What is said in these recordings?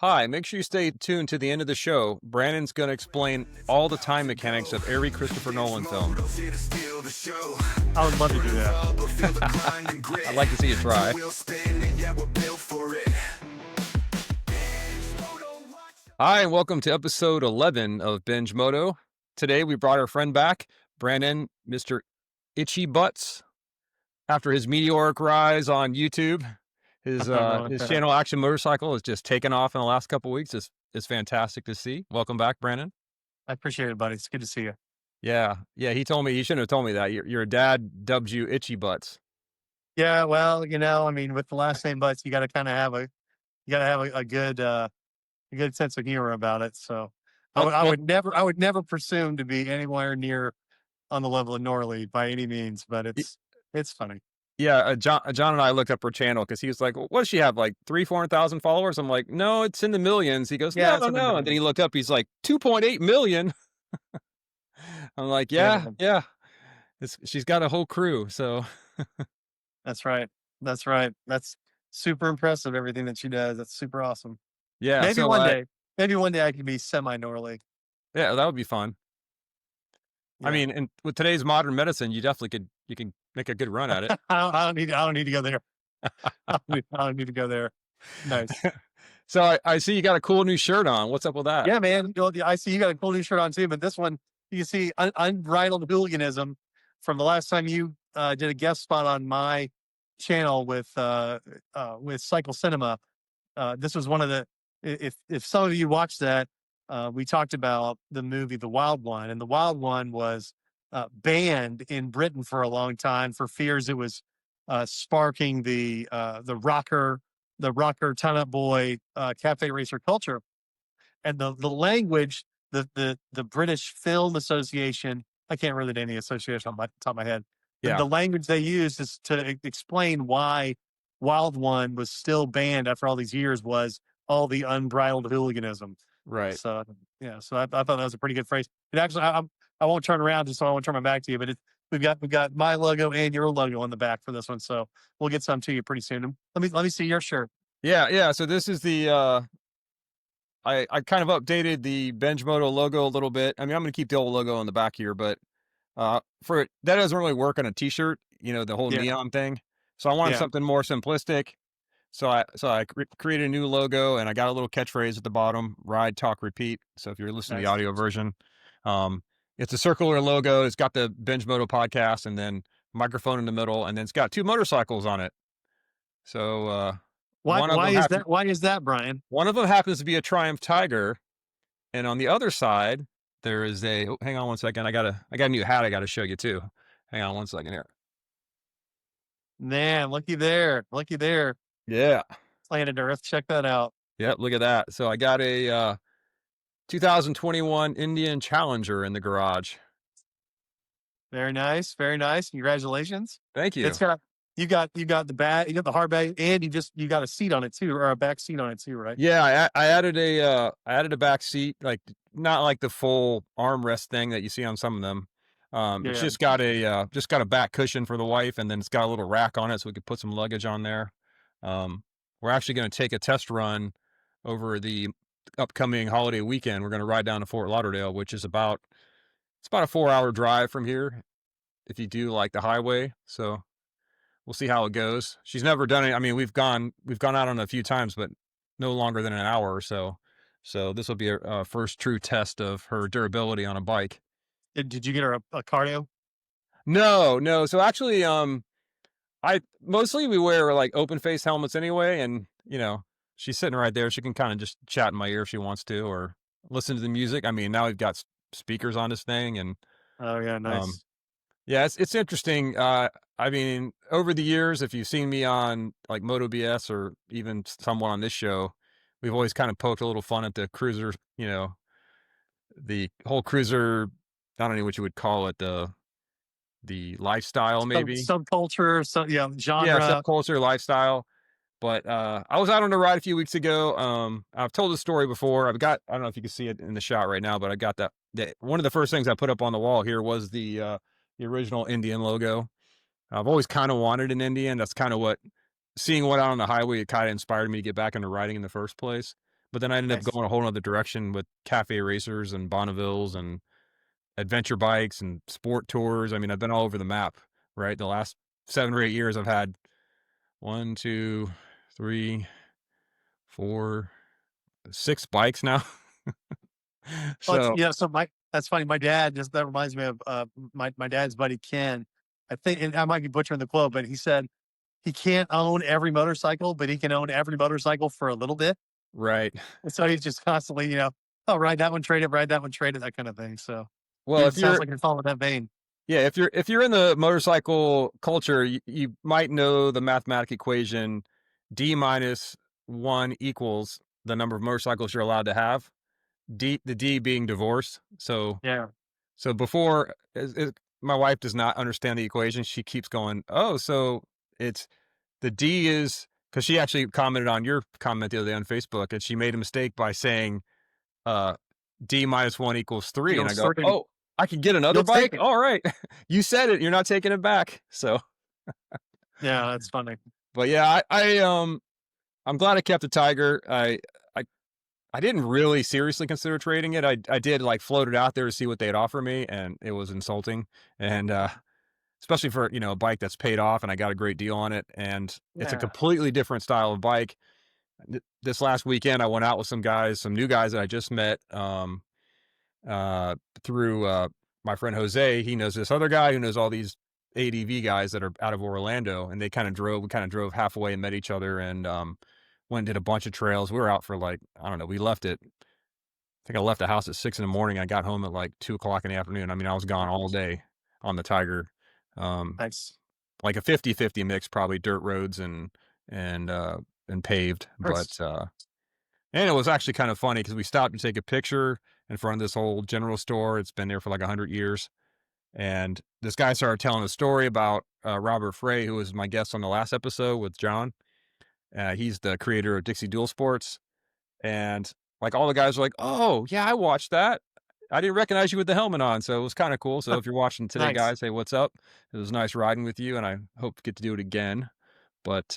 Hi, make sure you stay tuned to the end of the show. Brannon's going to explain all the time mechanics of every Christopher Nolan film. I would love to do that. I'd like to see you try. Hi, and welcome to episode 11 of Binge Moto. Today, we brought our friend back, Brannen, Mr. Itchy Butts. After his meteoric rise on YouTube, his channel Action Motorcycle has just taken off in the last couple of weeks. It's fantastic to see. Welcome back, Brannen. I appreciate it, buddy. It's good to see you. Yeah. He told me, he shouldn't have told me that. Your dad dubbed you Itchy Butts. Yeah, well, with the last name Butts, you got to kind of have a good sense of humor about it. So I would never presume to be anywhere near on the level of Norley by any means, but it's funny. Yeah, John and I looked up her channel because he was like, well, "What does she have? Like 300,000-400,000 followers?" I'm like, "No, it's in the millions." He goes, Yeah, "No." And then he looked up. He's like, 2.8 million. I'm like, "Yeah. She's got a whole crew." So That's right. That's super impressive. Everything that she does. That's super awesome. yeah. Maybe So one day I could be semi Norley. yeah, that would be fun. Yeah. I mean, and with today's modern medicine, you can make a good run at it. I don't need to go there. I don't need to go there. Nice. So I see you got a cool new shirt on. What's up with that? Yeah, man. I see you got a cool new shirt on too, but this one you can see unbridled hooliganism from the last time you did a guest spot on my channel with Cycle Cinema. This was one of the if some of you watched that, we talked about the movie The Wild One, and The Wild One was banned in Britain for a long time for fears it was sparking the rocker ton-up boy cafe racer culture. And the language, the British Film Association, I can't remember the name of the association on the top of my head. Yeah. The language they used is to explain why Wild One was still banned after all these years was all the unbridled hooliganism. Right. So yeah, so I thought that was a pretty good phrase. And actually, I won't turn around just so I won't turn my back to you, but we've got my logo and your logo on the back for this one, so we'll get some to you pretty soon. Let me see your shirt. Yeah. So this is the I kind of updated the Binge Moto logo a little bit. I mean, I'm going to keep the old logo on the back here, but that doesn't really work on a t-shirt, the whole neon thing. So I wanted something more simplistic. So I created a new logo, and I got a little catchphrase at the bottom: ride, talk, repeat. So if you're listening to the audio version, it's a circular logo. It's got the Binge Moto podcast, and then microphone in the middle, and then it's got two motorcycles on it. So why is that, Bryan? One of them happens to be a Triumph Tiger, and on the other side there is hang on one second. I got a new hat I got to show you too. Hang on one second here. Man, looky there. Yeah. Planet Earth. Check that out. Yep, look at that. So I got a 2021 Indian Challenger in the garage. Very nice. Congratulations. Thank you. You got the hard bag, and you got a seat on it too, or a back seat on it too, right? Yeah, I added a back seat, like not like the full armrest thing that you see on some of them. It's just got a back cushion for the wife, and then it's got a little rack on it so we could put some luggage on there. We're actually going to take a test run over the upcoming holiday weekend. We're going to ride down to Fort Lauderdale, which is about a 4-hour drive from here if you do like the highway. So we'll see how it goes. She's never done it. I mean, we've gone out on it a few times, but no longer than an hour or so. So this will be a first true test of her durability on a bike. Did you get her a cardio? No. So actually, we wear like open face helmets anyway, and she's sitting right there. She can kind of just chat in my ear if she wants to, or listen to the music. I mean, now we've got speakers on this thing, and oh yeah, nice. Yeah, it's interesting. I mean, over the years, if you've seen me on like Moto BS or even someone on this show, we've always kind of poked a little fun at the cruiser, the whole cruiser. I don't know what you would call it, the lifestyle, maybe subculture, genre. Yeah, subculture, lifestyle. But I was out on a ride a few weeks ago. I've told this story before. I don't know if you can see it in the shot right now, but I got that one of the first things I put up on the wall here was the original Indian logo. I've always kind of wanted an Indian. That's kind of seeing what out on the highway, it kind of inspired me to get back into riding in the first place. but then I ended up Nice. going a whole other direction with cafe racers and Bonnevilles and adventure bikes and sport tours. I mean, I've been all over the map, right? The last 7 or 8 years, I've had 1, 2, 3, 4, 6 bikes now. Well, it's, So so that's funny. My dad just that reminds me of my dad's buddy Ken. I think, and I might be butchering the quote, but he said he can't own every motorcycle, but he can own every motorcycle for a little bit. right. And so he's just constantly, oh, ride that one, trade it, ride that one, trade it, that kind of thing. So Well, it if sounds you're like you're following that vein. yeah, if you're in the motorcycle culture, you might know the mathematic equation D minus 1 equals the number of motorcycles you're allowed to have. The D being divorce. Yeah. So before my wife does not understand the equation. She keeps going, "Oh, so it's the D is," because she actually commented on your comment the other day on Facebook, and she made a mistake by saying, uh, D minus 1 equals 3, and You'll I go, sort of, "Oh, I can get another you'll bike? take it. Alright. You said it, you're not taking it back." So, Yeah. That's funny. but yeah, I'm glad I kept the Tiger. I I didn't really seriously consider trading it. I did, like, float it out there to see what they'd offer me, and it was insulting, and, especially for, a bike that's paid off, and I got a great deal on it, and it's a Yeah. completely different style of bike. This last weekend, I went out with some guys, some new guys that I just met, uh, through, my friend Jose. He knows this other guy who knows all these ADV guys that are out of Orlando, and we kinda drove halfway and met each other and, went and did a bunch of trails. We were out for, like, I don't know, I think I left the house at 6 in the morning. I got home at, like, 2 o'clock in the afternoon. I mean, I was gone all day on the Tiger. Um, Nice. like a 50-50 mix, probably dirt roads and, uh, and paved, Chris. and it was actually kind of funny because we stopped to take a picture in front of this old general store. It's been there for like 100 years. And this guy started telling a story about Robert Frey, who was my guest on the last episode with John. He's the creator of Dixie Dual Sports. And like all the guys were like, "Oh, yeah, I watched that. I didn't recognize you with the helmet on." So it was kind of cool. So if you're watching today, Nice. guys, hey, what's up? It was nice riding with you, and I hope to get to do it again. But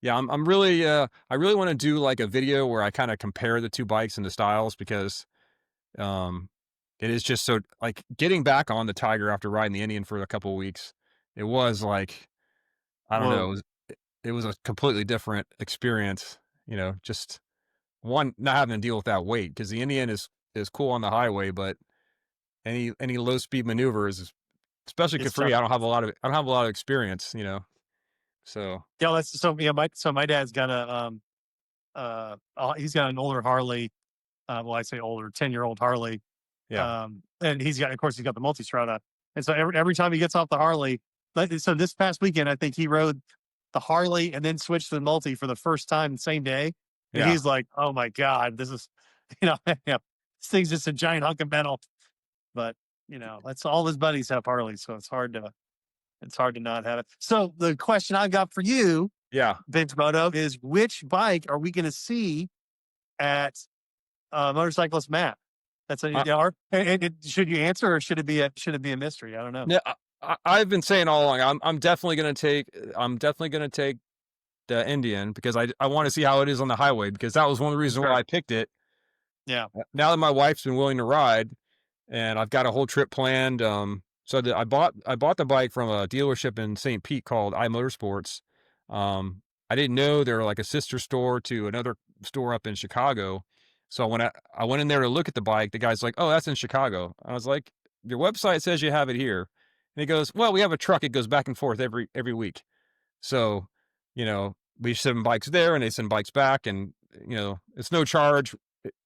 yeah, I'm really I really want to do like a video where I kind of compare the two bikes and the styles because um it is just so like getting back on the Tiger after riding the Indian for a couple of weeks. It was like I don't know, Whoa. it was a completely different experience, just one not having to deal with that weight because the Indian is cool on the highway, but any low speed maneuvers, especially It's Capri, tough. I don't. Have a lot of experience. So Yeah. That's so, yeah. My dad's got he's got an older Harley. Well, I say older, 10-year-old Harley. yeah, And of course, he's got the multi-strada. And so every time he gets off the Harley, so this past weekend, I think he rode the Harley and then switched to the multi for the first time the same day. And yeah. he's like, oh my God, this is, yeah, this thing's just a giant hunk of metal. But, that's all his buddies have Harleys. So it's hard to not have it. So the question I got for you, Yeah. Binge Moto, is which bike are we going to see at Motorcyclist Matt? That's a, I should you answer or should it be a mystery? I don't know. Yeah, I've been saying all along, I'm definitely gonna take the Indian because I wanna see how it is on the highway because that was one of the reasons why Sure. I picked it. Yeah. Now that my wife's been willing to ride and I've got a whole trip planned, so that I bought the bike from a dealership in St. Pete called iMotorsports. I didn't know they were like a sister store to another store up in Chicago. So when I went in there to look at the bike, the guy's like, "Oh, that's in Chicago." I was like, "Your website says you have it here." And he goes, "Well, we have a truck. It goes back and forth every week. So, we send bikes there and they send bikes back and, it's no charge.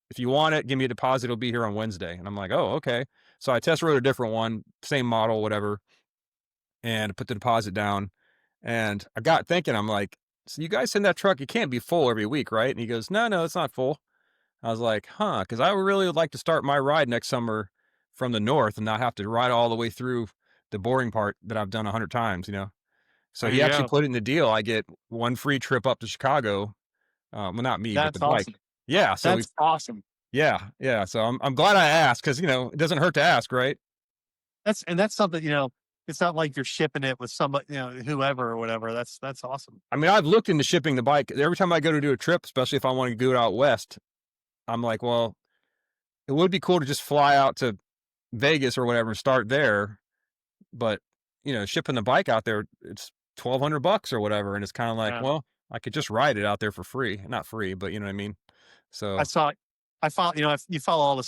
If you want it, give me a deposit. It'll be here on Wednesday." And I'm like, "Oh, okay." So I test rode a different one, same model, whatever, and put the deposit down. And I got thinking, I'm like, "So you guys send that truck, it can't be full every week, right?" And he goes, "No, no, it's not full." I was like, "Huh," because I really would like to start my ride next summer from the north and not have to ride all the way through the boring part that I've done 100 times. So There he you actually go. put it in the deal. I get one free trip up to Chicago. Well, not me, but the That's bike. awesome. Yeah. So we, That's awesome. yeah, yeah. So I'm glad I asked because it doesn't hurt to ask, right? That's something, it's not like you're shipping it with somebody, whoever or whatever. That's awesome. I mean, I've looked into shipping the bike. Every time I go to do a trip, especially if I want to go out west, I'm like, well, it would be cool to just fly out to Vegas or whatever and start there. But, shipping the bike out there, it's $1,200 or whatever. And it's kind of like, Yeah. well, I could just ride it out there for free. Not free, but you know what I mean? I So, saw I follow, if you follow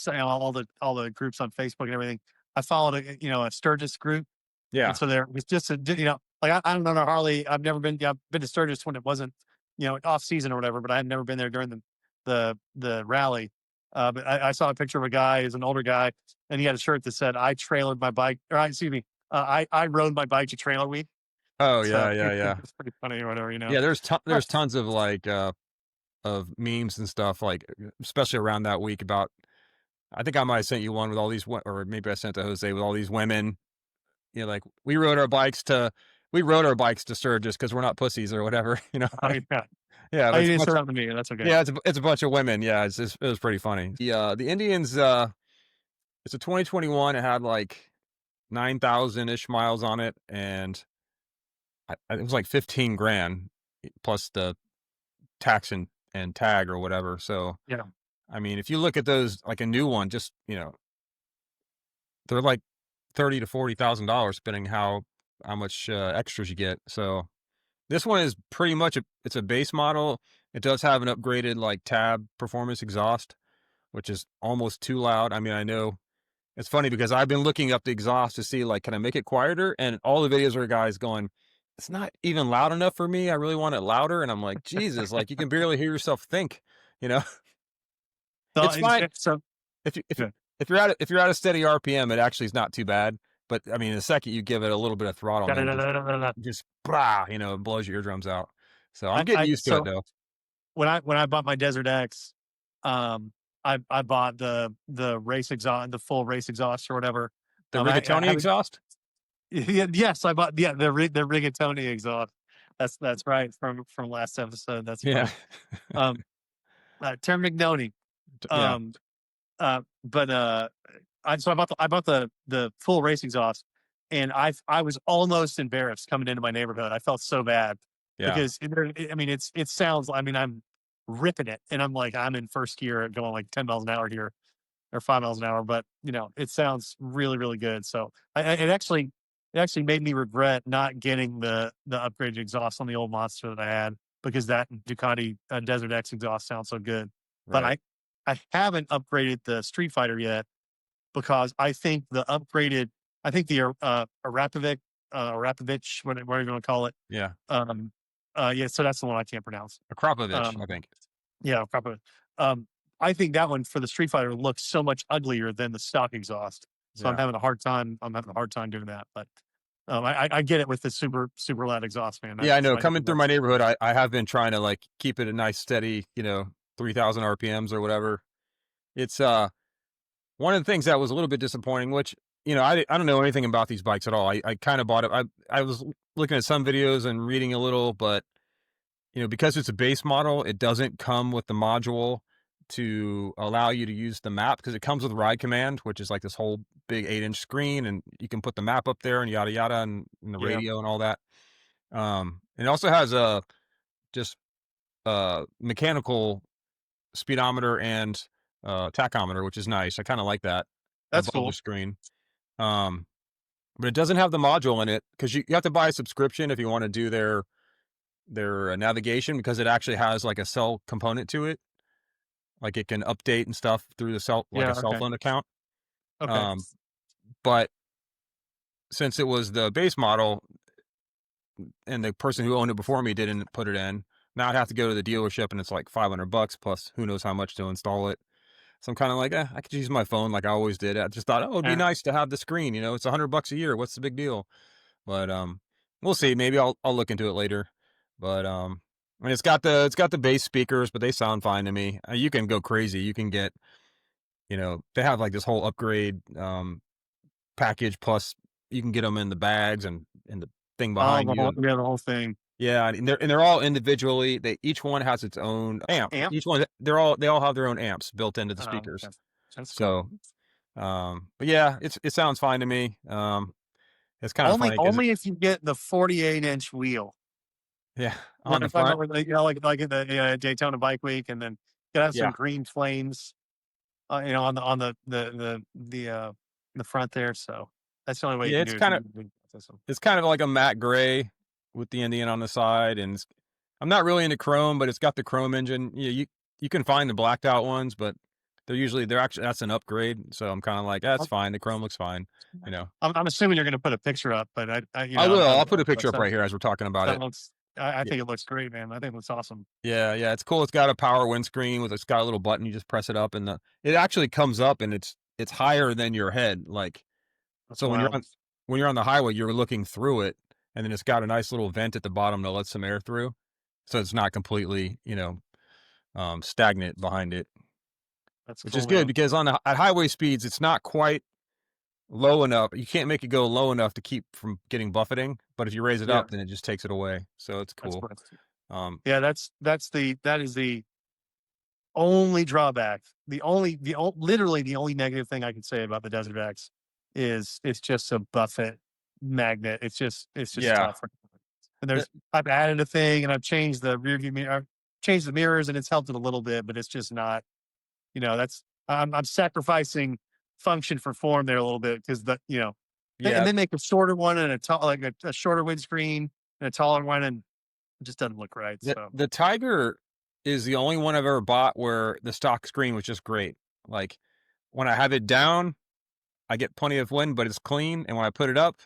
all the groups on Facebook and everything. I followed a Sturgis group, and yeah. so there was just like I don't know Harley. I've never been. Yeah, I've been to Sturgis when it wasn't off season or whatever, but I've never been there during the rally. But I saw a picture of a guy, he's an older guy, and he had a shirt that said, "I trailered my bike," or excuse me, I rode my bike to trailer week. Oh, So yeah, yeah, yeah. it's pretty funny or whatever. Yeah, Huh. there's tons of like of memes and stuff like especially around that week about I think I might have sent you one with all these or maybe I sent to Jose with all these women, like we rode our bikes to Sturgis because we're not pussies or whatever, Oh yeah. Yeah, Oh, but you it's a didn't bunch send that to me. That's okay. yeah, it's a bunch of women. Yeah, it was pretty funny. The Indians it's a 2021, it had like 9,000-ish miles on it and it was like 15 grand plus the tax and tag or whatever. So, Yeah. I mean, if you look at those like a new one, just, they're like 30 to $40,000 depending how much extras you get. So, this one is pretty much it's a base model. It does have an upgraded like tab performance exhaust, which is almost too loud. I mean, I know it's funny because I've been looking up the exhaust to see like can I make it quieter, and all the videos are guys going, it's not even loud enough for me. I really want it louder, and I'm like, Jesus, like you can barely hear yourself think. You know, So it's fine so if you if you good. if you're at a steady RPM, it actually is not too bad. But I mean, the second you give it a little bit of throttle, man, just brah, it blows your eardrums out. So I'm getting used to it So though. when I bought my Desert X, um, I bought the race exhaust, the full race exhaust or whatever. The I rigatoni haven't. exhaust, Yes, I bought the rigatoni exhaust. That's right from last episode. That's yeah, funny. Um, Termignoni. yeah, Um, but I bought the full race exhaust, and I was almost embarrassed coming into my neighborhood. I felt so bad yeah, because I mean it sounds. I mean I'm ripping it, and I'm like I'm in first gear going like 10 miles an hour here or 5 miles an hour, but it sounds really really good. So it actually made me regret not getting the upgraded exhaust on the old Monster that I had because that Ducati Desert X exhaust sounds so good. But right, I haven't upgraded the Street Fighter yet because I think the Arapovich, whatever you want to call it. yeah, Um, yeah, so that's the one I can't pronounce. Akrapovich, I Um, think, yeah, Arapovich. Um, I think that one for the Street Fighter looks so much uglier than the stock exhaust. So I'm yeah. having a hard time. I'm having a hard time doing that. But I get it with the super loud exhaust, man. Yeah, I That's know. I Coming through my neighborhood, I have been trying to like keep it a nice steady, 3,000 RPMs or whatever. It's one of the things that was a little bit disappointing, which I don't know anything about these bikes at all. I kind of bought it. I was looking at some videos and reading a little, but because it's a base model, it doesn't come with the module to allow you to use the map because it comes with Ride Command, which is like this whole big 8-inch screen, and you can put the map up there and yada yada and the yeah, radio and all that. It also has a just mechanical speedometer and tachometer, which is nice. I kind of like that that's above the cool. screen. Um, but it doesn't have the module in it because you have to buy a subscription if you want to do their navigation because it actually has like a cell component to it. Like it can update and stuff through the cell, like a Yeah. cell Okay. phone account. Okay. Um, but since it was the base model and the person who owned it before me didn't put it in, now I'd have to go to the dealership and it's like $500 plus who knows how much to install it. So I'm kind of like, I could use my phone like I always did. I just thought, oh, it'd be Yeah. nice to have the screen. It's $100 a year. What's the big deal? But we'll see. Maybe I'll look into it later. But and it's got the bass speakers, but they sound fine to me. You can go crazy. You can get, they have like this whole upgrade package. Plus, you can get them in the bags and in the thing Oh, behind you. And the whole thing. yeah, and they're all individually. Each one has its own amp. Amp. Each one they all have their own amps built into the Oh, speakers. that's cool. So but yeah, it sounds fine to me. It's kind of Only funny because only if you get the 48-inch wheel. yeah, You know on what the I'm talking front. about? Where they, like at the Daytona Bike Week, and then you have some Yeah. green flames, on the front there. So that's the only way you Yeah, can it's do it. kind of it's kind of like a matte gray with the Indian on the side, and I'm not really into chrome, but it's got the chrome engine. You can find the blacked out ones, but they're actually that's an upgrade. So I'm kind of like that's fine. The chrome looks fine. You know, I'm assuming you're going to put a picture up, but I will. I'll put a but picture up right here as we're talking about that it. looks. I think it looks great, man. I think it looks awesome. Yeah, yeah, it's cool. It's got a power windscreen it's got a little button. You just press it up, and it actually comes up, and it's higher than your head. Like That's so, wild. when you're on the highway, you're looking through it, and then it's got a nice little vent at the bottom to let some air through, so it's not completely stagnant behind it, That's which is cool, good man. because at highway speeds, it's not quite low enough. You can't make it go low enough to keep from getting buffeting, but if you raise it Yeah, up, then it just takes it away. So it's that's cool. cool. Um, Yeah, that is the only drawback. Literally the only negative thing I can say about the Desert X is it's just a buffet magnet. It's just yeah. tough. And I've added a thing, and I've changed the rear view mirror, I've changed the mirrors, and it's helped it a little bit, but it's just not, that's I'm sacrificing function for form there a little bit, because and Yeah, then make a shorter one and a shorter windscreen and a taller one, and it just doesn't look right. So the Tiger is the only one I've ever bought where the stock screen was just great. Like, when I have it down, I get plenty of wind, but it's clean, and when I put it up,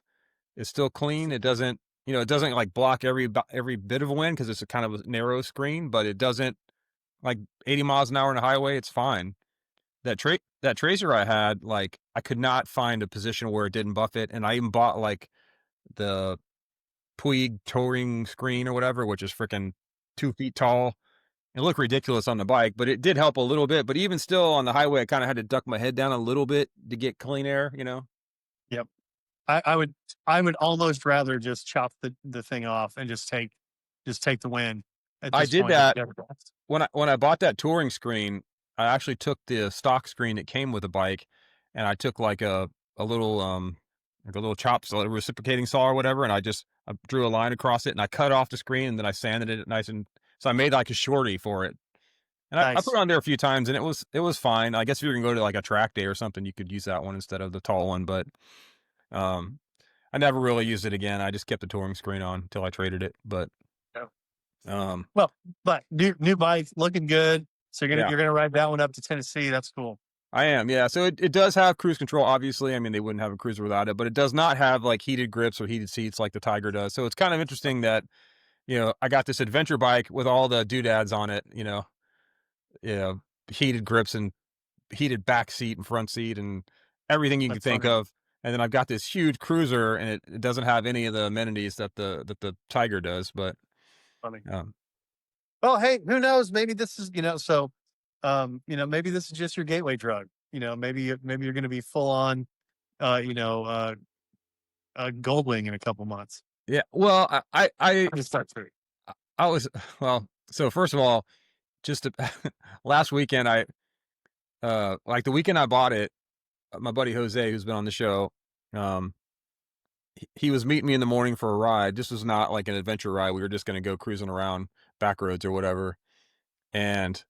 it's still clean. It doesn't, like, block every bit of wind because it's a kind of a narrow screen, but it doesn't like, 80 miles an hour on the highway, it's fine. That Tracer I had, like, I could not find a position where it didn't buff it, and I even bought, like, the Puig touring screen or whatever, which is freaking 2 feet tall. It looked ridiculous on the bike, but it did help a little bit. But even still on the highway, I kind of had to duck my head down a little bit to get clean air, you know? yep. I would almost rather just chop the thing off and just take the win at I this did point. that when I bought that touring screen. I actually took the stock screen that came with the bike, and I took a little like a little chop saw, a reciprocating saw or whatever, and I drew a line across it, and I cut off the screen, and then I sanded it nice, and so I made like a shorty for it. And I put it Nice. on there a few times, and it was fine. I guess if you're gonna go to like a track day or something, you could use that one instead of the tall one. But um, I never really used it again. I just kept the touring screen on until I traded it. But Yeah. um, Well, but new bike, looking good. So yeah, you're gonna ride that one up to Tennessee. That's cool. I am. Yeah, so it does have cruise control. Obviously, I mean they wouldn't have a cruiser without it, but it does not have like heated grips or heated seats like the Tiger does. So it's kind of interesting that I got this adventure bike with all the doodads on it. Heated grips and heated back seat and front seat and everything you can That's think funny. of. And then I've got this huge cruiser, and it doesn't have any of the amenities that the Tiger does. But Funny. um, Well, hey, who knows? Maybe this is, maybe this is just your gateway drug. Maybe you're gonna be full on, uh, you know, uh, Goldwing in a couple months. yeah, well, I'm just start through. I was well. So first of all, just to, last weekend, like the weekend I bought it, my buddy Jose, who's been on the show, um, he was meeting me in the morning for a ride. This was not like an adventure ride. We were just going to go cruising around back roads or whatever. And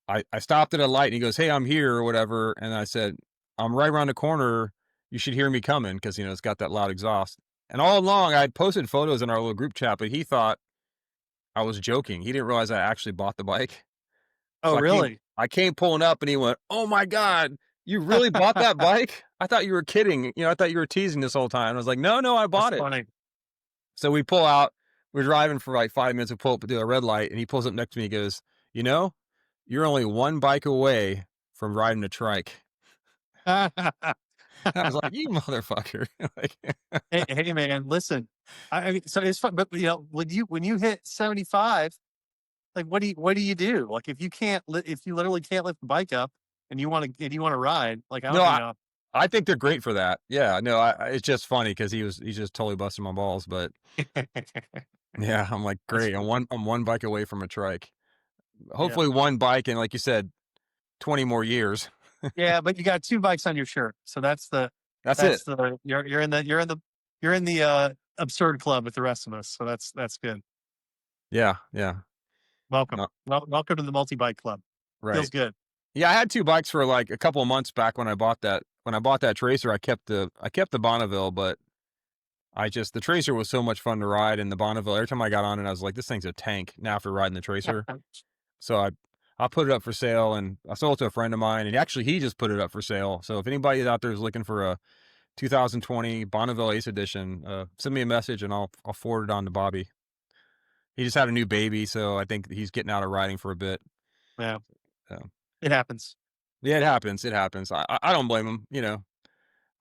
I stopped at a light, and he goes, "Hey, I'm here," or whatever. And I said, "I'm right around the corner. You should hear me coming," because it's got that loud exhaust. And all along, I posted photos in our little group chat, but he thought I was joking. He didn't realize I actually bought the bike. Oh, So really? I came pulling up, and he went, "Oh my god, you really bought that bike? I thought you were kidding. I thought you were teasing this whole time." I was like, "No, no, I That's bought it." funny. So we pull out. We're driving for like 5 minutes. We pull up to a red light, and he pulls up next to me. He goes, "You know, you're only one bike away from riding a trike." I was like, "You motherfucker!" Like, Hey, man, listen. I mean, so it's fun, but when you hit 75, like what do you do? Like if you literally can't lift the bike up and you want to ride, like I no, don't, I think they're great for that. Yeah, no, it's just funny because he's just totally busting my balls. But yeah, I'm like, that's great. I'm one bike away from a trike. yeah. Hopefully, one bike, and like you said, 20 more years. Yeah, but you got two bikes on your shirt. So That's it. That's the you're in the absurd club with the rest of us. So that's good. Yeah, yeah. Welcome. No, Welcome to the multi-bike club. Feels right. good. Yeah, I had 2 bikes for, like, a couple of months back when I bought that Tracer, I kept the Bonneville, but the Tracer was so much fun to ride, and the Bonneville, every time I got on it, I was like, "This thing's a tank," now after riding the Tracer. So I put it up for sale, and I sold it to a friend of mine, and actually he just put it up for sale. So if anybody out there is looking for a 2020 Bonneville Ace Edition, send me a message and I'll forward it on to Bobby. He just had a new baby, so I think he's getting out of riding for a bit. Yeah, So it happens. yeah, it happens. It happens. I don't blame him.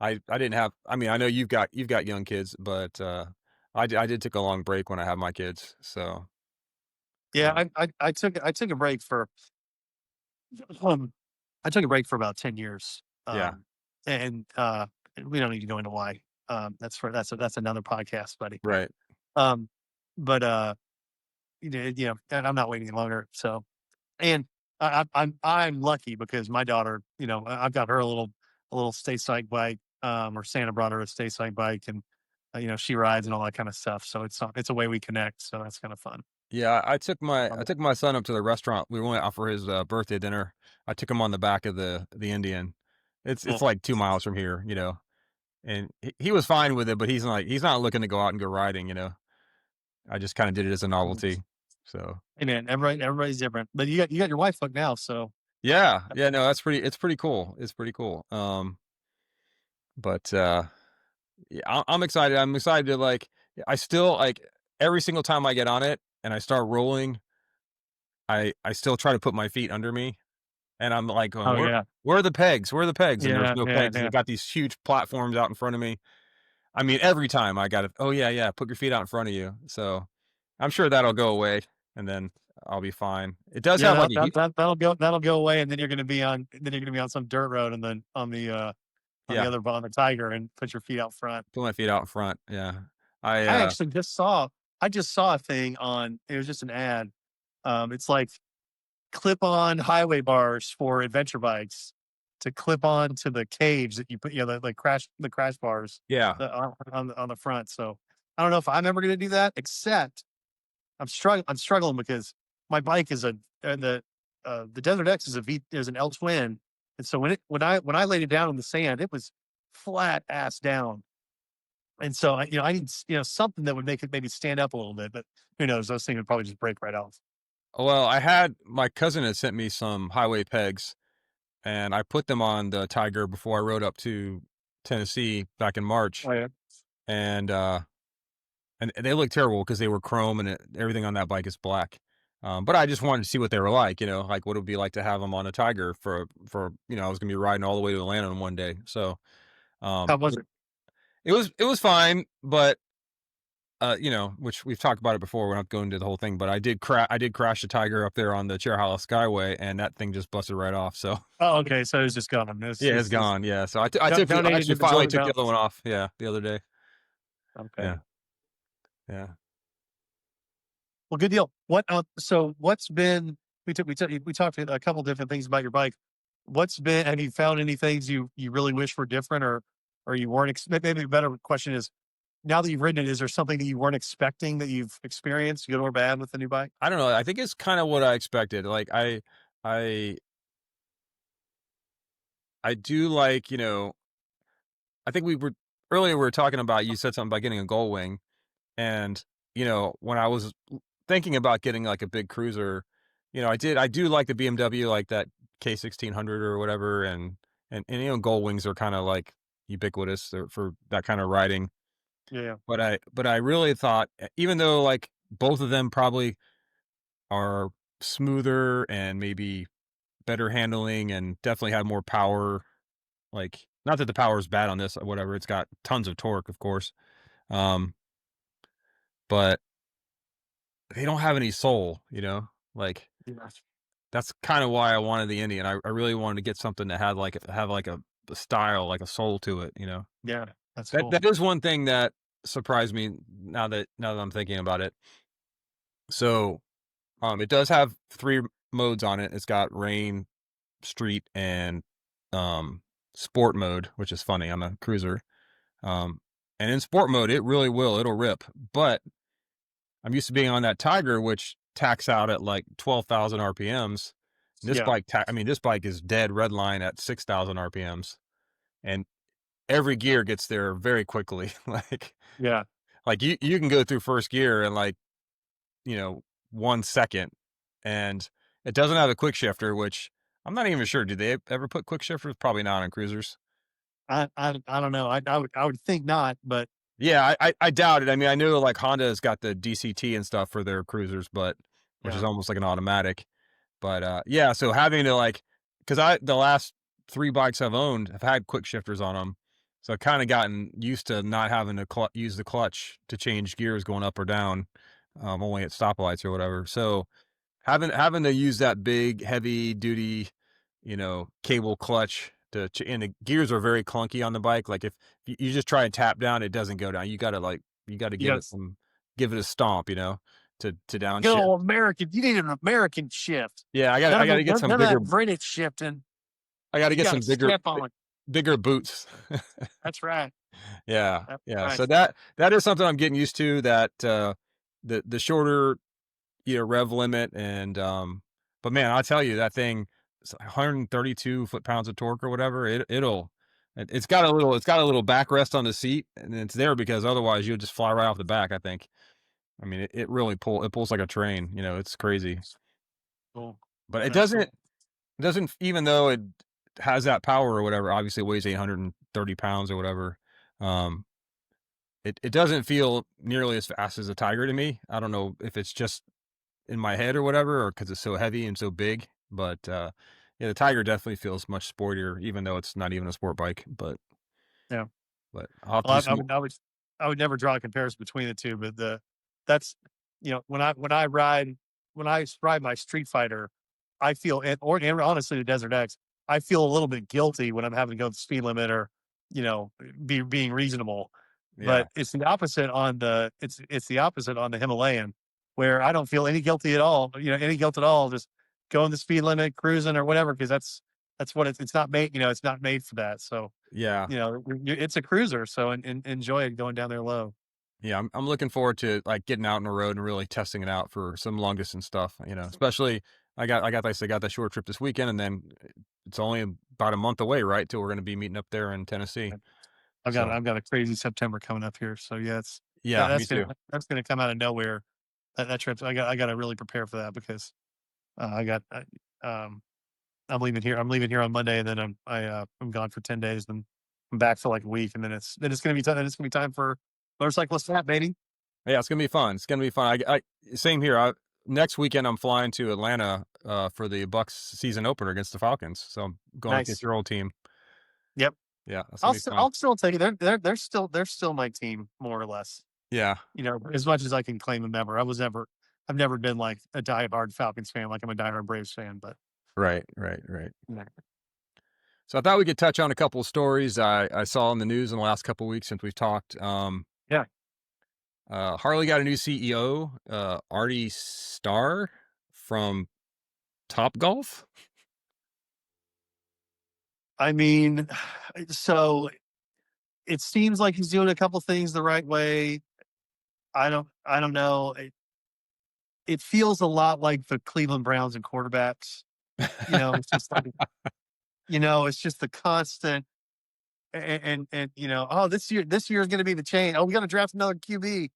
I didn't have. I mean, I know you've got young kids, but I did take a long break when I had my kids. So Yeah, uh, I took a break for um, I took a break for about 10 years. yeah, And we don't need to go into why. That's another podcast, buddy. right. Um, but and I'm not waiting any longer. So, and I'm lucky because my daughter, I've got her a little stateside bike, or Santa brought her a stateside bike, and she rides and all that kind of stuff. So it's a way we connect. So that's kind of fun. Yeah, I Um, took my son up to the restaurant. We went out for his birthday dinner. I took him on the back of the Indian. yeah, It's like 2 miles from here, and he was fine with it, but he's not looking to go out and go riding. I just kind of did it as a novelty. So hey man, everybody's different, but you got your wife hooked now, so yeah, yeah, no, it's pretty cool. It's pretty cool. But yeah, I'm excited. I'm excited to I still every single time I get on it and I start rolling, I still try to put my feet under me. And I'm like going, oh yeah, where are the pegs? Where are the pegs?" And there's yeah, no yeah, pegs. They yeah. got these huge platforms out in front of me. I mean, every time I gotta, "Oh, yeah, yeah, put your feet out in front of you." So, I'm sure that'll go away, and then I'll be fine. It does Yeah, have, like, a hu that'll go away, and then you're gonna be on some dirt road, and then Yeah, on the Tiger, and put your feet out front. put my feet out in front, yeah. I, I uh actually just saw a thing on it was just an ad. It's like clip-on highway bars for adventure bikes to clip on to the cage that you put, the crash bars yeah. on the front. So I don't know if I'm ever gonna do that, except I'm struggling because my bike is the Desert X is an L twin, and so when I laid it down in the sand, it was flat ass down, and so I need something that would make it maybe stand up a little bit, but who knows? Those things would probably just break right off. Well, I had my cousin had sent me some highway pegs, and I put them on the Tiger before I rode up to Tennessee back in March, Oh yeah, and, they look terrible because they were chrome and everything on that bike is black. But I just wanted to see what they were like, like what it would be like to have them on a Tiger I was gonna be riding all the way to Atlanta in one day. So how um, was it? it was fine, but which we've talked about it before. We're not going into the whole thing, but I did crash the Tiger up there on the Chair Hollow Skyway, and that thing just busted right off. So Oh, okay, so it's just gone. yeah, it's It's gone. Yeah, so I took I donated actually to the finally Jordan took the other Mountains. one off. Yeah, the other day. Okay. Yeah, yeah. Well, good deal. So what's been we talked a couple different things about your bike. Have you found any things you really wish were different, or you weren't maybe a better question is, now that you've ridden it, is there something that you weren't expecting that you've experienced, good or bad, with the new bike? I don't know. I think it's kind of what I expected. I I do I think we were earlier we were talking about you said something about getting a gull wing. And, when I was thinking about getting like a big cruiser, I do like the BMW, like that K1600 or whatever. And gull wings are kind of like ubiquitous for that kind of riding. Yeah. But I really thought, even though like both of them probably are smoother and maybe better handling and definitely have more power, like, not that the power is bad on this or whatever. It's got tons of torque, of course. Um, but they don't have any soul. Like, Yeah. that's kinda why I wanted the Indian. I really wanted to get something that had, a style, like a soul to it. Yeah. That's That cool. is one thing that surprised me now that I'm thinking about it. So, it does have 3 modes on it. It's got rain, street, and, um, sport mode, which is funny on a cruiser. Um, and in sport mode, it really will. It'll rip. But I'm used to being on that Tiger, which tacks out at like 12,000 RPMs. And this Yeah. bike, I mean, this bike is dead red line at 6,000 RPMs, and every gear gets there very quickly. Yeah. Like you can go through first gear in like, 1 second, and it doesn't have a quick shifter, which I'm not even sure. Do they ever put quick shifters? Probably not on cruisers. I don't know. I would think not, but Yeah, I doubt it. I mean, I know like Honda has got the DCT and stuff for their cruisers, but which is yeah. almost like an automatic. But yeah, so having to like, because the last 3 bikes I've owned have had quick shifters on them, so I've kind of gotten used to not having to use the clutch to change gears going up or down, only at stoplights or whatever. So having to use that big, heavy duty, cable clutch and the gears are very clunky on the bike. Like if you just try and tap down, it doesn't go down. You gotta Yes. give it a stomp, to Good downshift. old American. You need an American shift. Yeah, None I of gotta it, get none some of that British shifting. I gotta You get got to some step on. bigger boots. That's right. Yeah, That's yeah. right. So that is something I'm getting used to, that, the shorter, rev limit, and, but man, I'll tell you that thing, it's 132 foot-pounds of torque or whatever. It's got a little backrest on the seat, and it's there because otherwise you'll just fly right off the back, I think. I mean, it really pulls like a train, it's crazy. Cool. But That's cool. it doesn't, even though it has that power or whatever, obviously it weighs 830 pounds or whatever, um, it doesn't feel nearly as fast as a Tiger to me. I don't know if it's just in my head or whatever, or because it's so heavy and so big, but, yeah, the Tiger definitely feels much sportier, even though it's not even a sport bike, Yeah. but I'll have to Well, do I some. would, I would, I would never draw a comparison between the two, but that's, when I ride my Street Fighter, I feel, and honestly, the Desert X, I feel a little bit guilty when I'm having to go the speed limit, or, being reasonable. Yeah, But it's the opposite on the Himalayan, where I don't feel any guilty at all, any guilt at all, just going the speed limit, cruising or whatever, because that's what it's not made, it's not made for that. So, yeah, it's a cruiser, so enjoy it going down there low. yeah, I'm looking forward to, like, getting out on the road and really testing it out for some long distance stuff, especially like I said, got that short trip this weekend, and then it's only about a month away, right, till we're gonna be meeting up there in Tennessee. So, I've got a crazy September coming up here, so yeah, yeah, me too. that's gonna come out of nowhere. That trip, I got to really prepare for that, because I got I'm leaving here on Monday, and then I'm gone for 10 days, then I'm back for like a week, and then it's gonna be time. Then it's gonna be time for motorcyclist snap, baby. Yeah, it's gonna be fun. It's gonna be fun. Same here. Next weekend I'm flying to Atlanta, for the Bucks season opener against the Falcons. So I'm going against Nice. your old team. Yep. Yeah, that's gonna be fun. I'll still take it. They're still my team, more or less. Yeah, As much as I can claim a member. I've never been like a diehard Falcons fan, like I'm a diehard Braves fan, but right, right, right. yeah. So I thought we could touch on a couple of stories I saw in the news in the last couple of weeks since we've talked. Yeah. Harley got a new CEO, Artie Starr from Top Golf. I mean, so it seems like he's doing a couple things the right way. I don't know. It feels a lot like the Cleveland Browns and quarterbacks. It's just like, it's just the constant, and oh, this year is going to be the change. Oh, we got to draft another QB.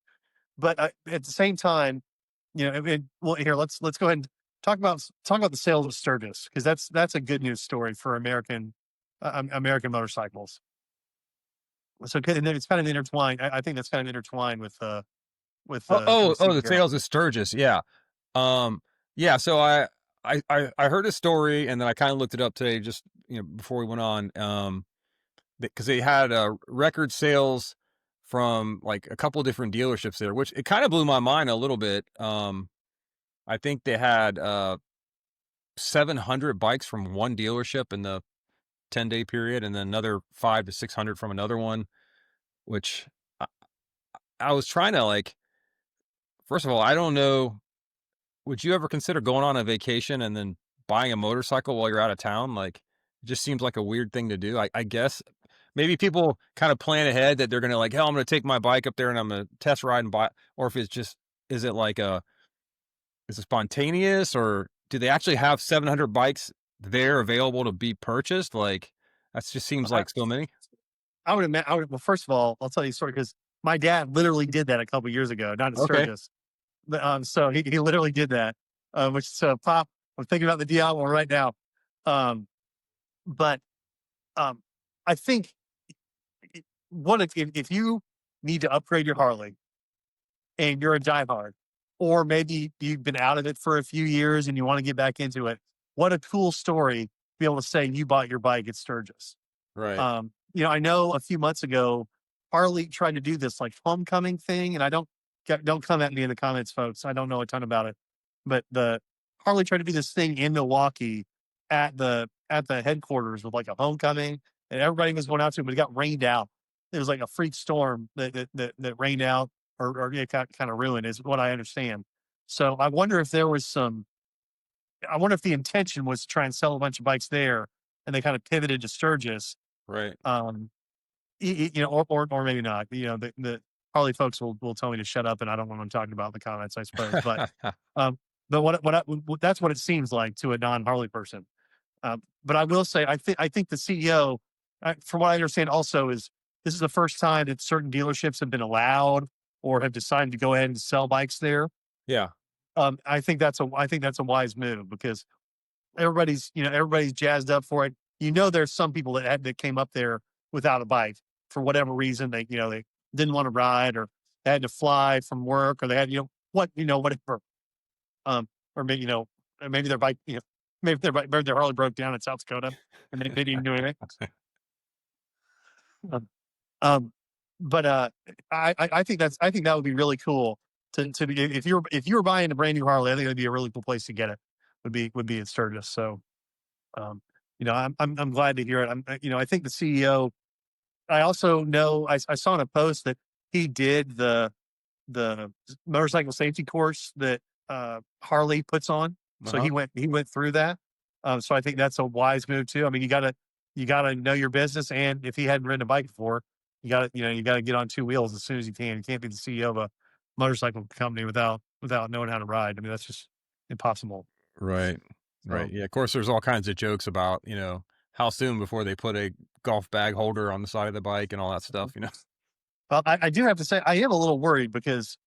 But at the same time, well, here, let's go ahead and talk about the sales of Sturgis, because that's a good news story for American motorcycles. So, and then it's kind of intertwined. I think that's kind of intertwined with The CEO. sales of Sturgis. Yeah. Um, yeah. So I heard a story, and then I kind of looked it up today, just, before we went on, because they had, record sales from like a couple different dealerships there, which it kind of blew my mind a little bit. I think they had, 700 bikes from one dealership in the 10-day period, and then another 5 to 600 from another one, which I, I was trying to like, first of all, I don't know. Would you ever consider going on a vacation and then buying a motorcycle while you're out of town? Like, It just seems like a weird thing to do. I guess maybe people kind of plan ahead that they're gonna like, hell, I'm gonna take my bike up there and I'm gonna test ride and buy, or if it's just, is it like a, is it spontaneous, or do they actually have 700 bikes there available to be purchased? Like, that just seems I, like so many. I would imagine. Well, first of all, I'll tell you a story because my dad literally did that a couple years ago, not at Okay. Sturgis. But, so he literally did that. Which so pop. I'm thinking about the Diablo right now. Um, but um, I think what if you need to upgrade your Harley and you're a diehard, or maybe you've been out of it for a few years and you want to get back into it. What a cool story to be able to say you bought your bike at Sturgis. Right. I know a few months ago, Harley tried to do this like homecoming thing, and I don't come at me in the comments, folks. I don't know a ton about it, but the Harley tried to do this thing in Milwaukee at the headquarters with like a homecoming, and everybody was going out to it, but it got rained out. It was like a freak storm that rained out or it got kind of ruined, is what I understand. So I wonder if there was some. I wonder if the intention was to try and sell a bunch of bikes there, and they kind of pivoted to Sturgis. Right. Um, or maybe not. The Harley folks will tell me to shut up, and I don't want them talking about in the comments, I suppose. Um, but that's what it seems like to a non Harley person. But I will say, I think the CEO, from what I understand, also is this is the first time that certain dealerships have been allowed or have decided to go ahead and sell bikes there. Yeah. I think that's a wise move because everybody's jazzed up for it. There's some people that came up there without a bike for whatever reason. They didn't want to ride, or they had to fly from work, or they had whatever. Or maybe their bike, maybe their Harley broke down in South Dakota and they didn't do anything. Um, um, but I think that would be really cool to be, if you were buying a brand new Harley. I think it'd be a really cool place to get it. Would be at Sturgis. So I'm glad to hear it. I think the CEO. I also know I saw in a post that he did the motorcycle safety course that Harley puts on. So Uh-huh. he went through that. So I think that's a wise move too. I mean, you gotta know your business, and if he hadn't ridden a bike before, you gotta get on two wheels as soon as you can. You can't be the CEO of a motorcycle company without knowing how to ride. I mean, that's just impossible. Right. Right. So, Yeah. Of course, there's all kinds of jokes about, how soon before they put a golf bag holder on the side of the bike and all that stuff. well, I do have to say I am a little worried because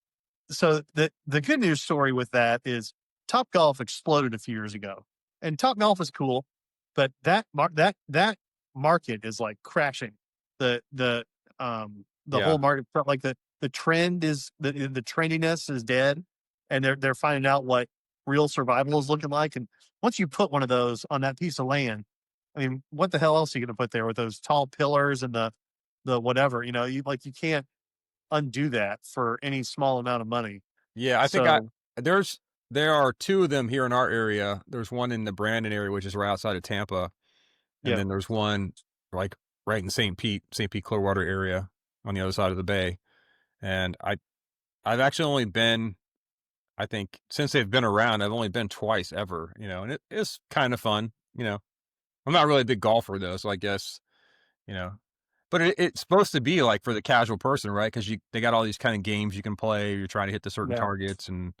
so the good news story with that is Top Golf exploded a few years ago, and Top Golf is cool, but that market is like crashing. The Yeah. whole market felt like the trend is the trendiness is dead, and they're finding out what real survival is looking like. And once you put one of those on that piece of land, I mean, what the hell else are you going to put there with those tall pillars and the whatever? You can't undo that for any small amount of money. Yeah. I think So there's, there are two of them here in our area. There's one in the Brannen area, which is right outside of Tampa. And yeah, then there's one like right in St. Pete Clearwater area on the other side of the bay. And I've actually only been, I think since they've been around, I've only been twice ever, and it is kind of fun. I'm not really a big golfer though, so I guess, you know, but it's supposed to be like for the casual person, right? Because they got all these kind of games you can play. You're trying to hit the certain yeah. targets, and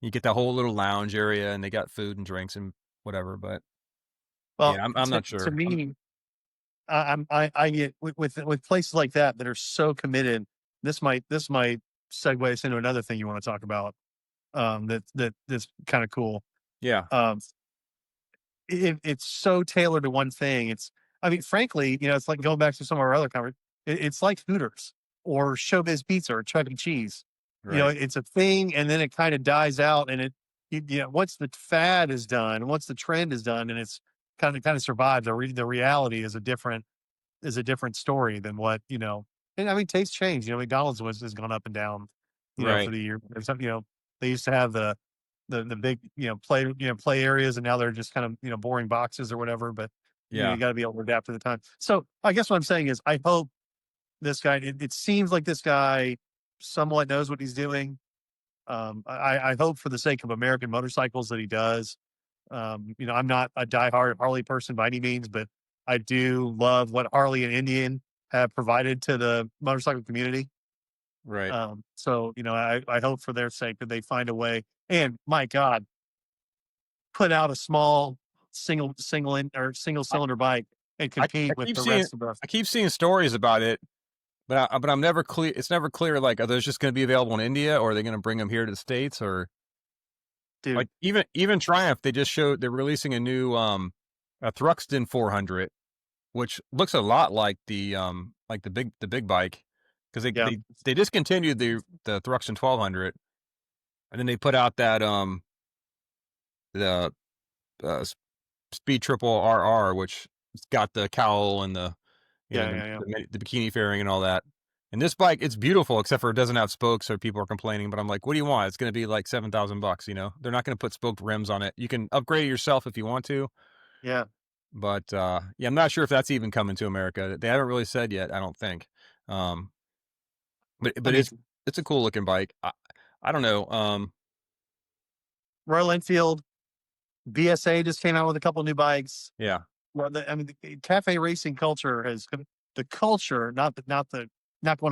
you get that whole little lounge area, and they got food and drinks and whatever. But Well, yeah, I'm to not to sure. me, I get with places like that are so committed. This might segue us into another thing you want to talk about. That's kind of cool. Yeah, Um, it's so tailored to one thing. I mean, frankly, it's like going back to some of our other conversations. It's like Hooters or Showbiz Pizza or Chuck E. Cheese. right, It's a thing, and then it kind of dies out, and once the fad is done, once the trend is done, and it's kind of survives. The reality is a different story than what. And I mean, tastes change. McDonald's has gone up and down, for right, the year. There's some, they used to have the big play areas, and now they're just kind of boring boxes or whatever. But you yeah, got to be able to adapt to the time. So I guess what I'm saying is I hope this guy. It seems like this guy somewhat knows what he's doing. I hope for the sake of American motorcycles that he does. I'm not a diehard Harley person by any means, but I do love what Harley and Indian have provided to the motorcycle community. Right. So, I hope for their sake that they find a way. And my God, put out a small single I, cylinder bike and I compete with keep the seeing rest of us. I keep seeing stories about it, but I'm never clear. It's never clear. Like, are those just going to be available in India, or are they going to bring them here to the States, or Dude, like even Triumph? They just showed they're releasing a new a Thruxton 400, which looks a lot like the big bike, because yeah, they discontinued the Thruxton 1200, and then they put out that the s- Speed Triple RR, which it's got the cowl and the yeah, yeah, yeah. the bikini fairing and all that. And this bike, it's beautiful, except for it doesn't have spokes, so people are complaining. But I'm like, what do you want? It's going to be like $7,000. They're not going to put spoked rims on it. You can upgrade it yourself if you want to, Yeah. but yeah, I'm not sure if that's even coming to America. They haven't really said yet. I don't think. Um, I but mean, it's a cool looking bike. I don't know. Royal Enfield, BSA just came out with a couple new bikes. Yeah, Well, the cafe racing culture the culture, not going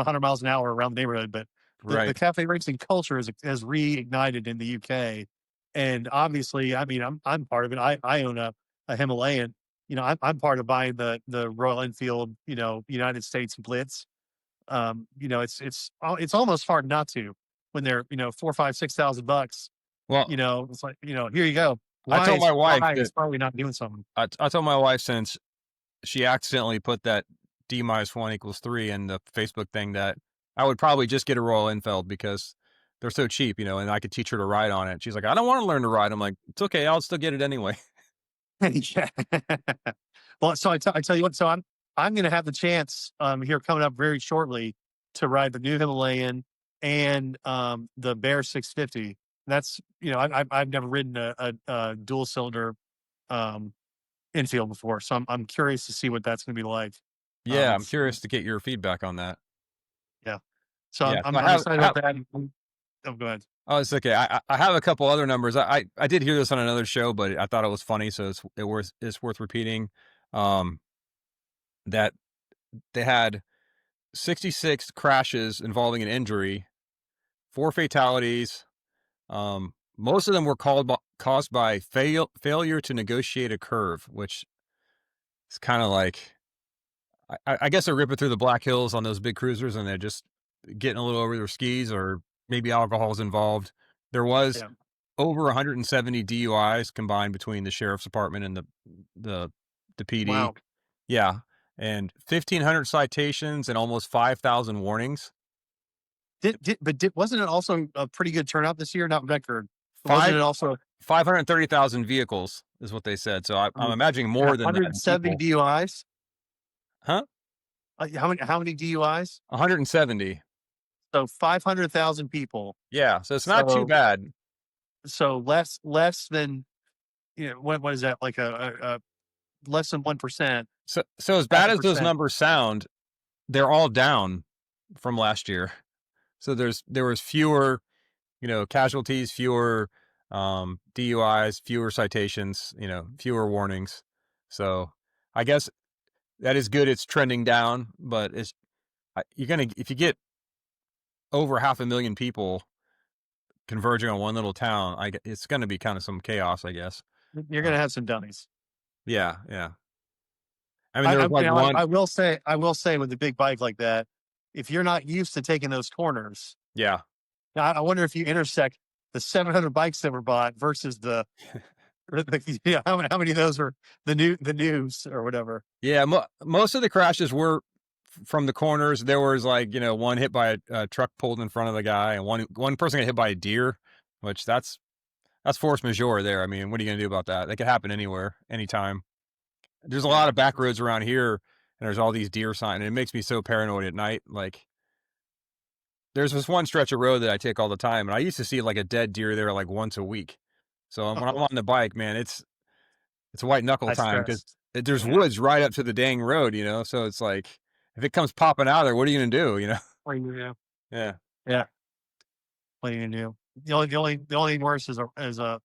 100 miles an hour around the neighborhood, but the right. cafe racing culture has reignited in the UK. And obviously, I mean, I'm part of it. I own a Himalayan. I'm part of buying the Royal Enfield, United States Blitz. It's almost hard not to when they're, 4, 5, $6,000. Well, It's like, here you go. I Why told is my wife why is that probably not doing something? I told my wife, since she accidentally put that D minus one equals three in the Facebook thing, that I would probably just get a Royal Enfield because they're so cheap, and I could teach her to ride on it. She's like, I don't want to learn to ride. I'm like, it's okay. I'll still get it anyway. Yeah. Well, so I tell you what, so I'm gonna have the chance here coming up very shortly to ride the new Himalayan and the Bear 650. That's I've never ridden a dual cylinder um infield before, so I'm curious to see what that's gonna be like. Yeah, I'm It's curious to get your feedback on that. Yeah. So Yeah, so I'm excited about that. Oh, go ahead. oh, it's okay. I have a couple other numbers. I did hear this on another show, but I thought it was funny, so it's worth repeating. Um, that they had 66 crashes involving an injury, 4 fatalities. Most of them were caused by failure to negotiate a curve, which is kind of like, I guess they're ripping through the Black Hills on those big cruisers and they're just getting a little over their skis, or maybe alcohol's involved. There was Yeah. over 170 DUIs combined between the sheriff's department and the the PD. Wow. Yeah, and 1,500 citations and almost 5,000 warnings. Wasn't it also a pretty good turnout this year? Not record. Wasn't Five it also 530,000 vehicles is what they said. So I'm imagining and more than that in 170 people. DUIs? Huh? How many DUIs? 170. So 500,000 people. Yeah, so it's not too So bad. less than, what is that, like a less than 1%, So as half bad a as those percent. numbers sound, they're all down from last year. So there was fewer, casualties, fewer DUIs, fewer citations, fewer warnings. So I guess that is good. It's trending down, but if you get over 500,000 people converging on one little town, it's gonna be kinda some chaos, I guess. You're Uh, gonna have some dummies. yeah, yeah. I mean, there was, like, one. I will say with a big bike like that, if you're not used to taking those corners, Yeah. I wonder if you intersect the 700 bikes that were bought versus how many of those were the news or whatever. Yeah, most of the crashes were from the corners. There was, like, one hit by a truck pulled in front of the guy, and one person got hit by a deer, which that's force majeure there. I mean, what are you gonna do about that? That could happen anywhere, anytime. There's a Yeah. lot of back roads around here, and there's all these deer signs, and it makes me so paranoid at night. Like, there's this one stretch of road that I take all the time, and I used to see, like, a dead deer there, like, once a week. So when I'm Oh, on the bike, man, it's white knuckle that's time, because stress. there's Yeah. woods right up to the dang road, so it's like, if it comes popping out of there, what are you gonna do? What are you gonna do? Yeah. Yeah. What are you gonna do? The only thing worse is a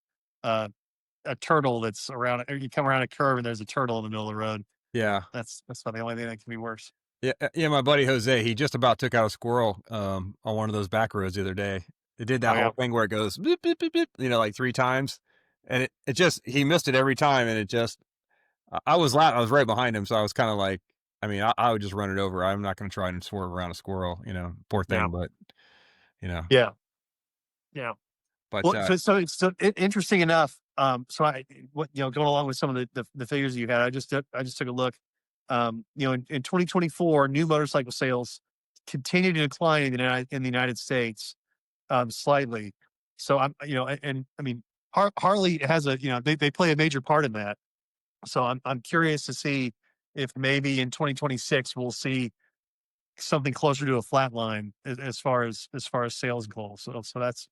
a turtle that's around. Or you come around a curve and there's a turtle in the middle of the road. Yeah. That's about the only thing that can be worse. Yeah, yeah, my buddy Jose, he just about took out a squirrel, on one of those back roads the other day. It did Oh that yeah, whole thing where it goes beep, beep, beep, beep, like 3 times, and it just he missed it every time, and it just I was right behind him, so I was kinda like I mean, I would just run it over. I'm not gonna try and swerve around a squirrel, poor yeah, thing, but, you know, yeah, yeah. but, Well, so interesting enough. So what going along with some of the figures you had, I just took a look. In 2024, new motorcycle sales continue to decline in the United States, slightly. So and I mean, Harley has they play a major part in that. So I'm curious to see if maybe in 2026 we'll see something closer to a flat line as far as sales goals. So that's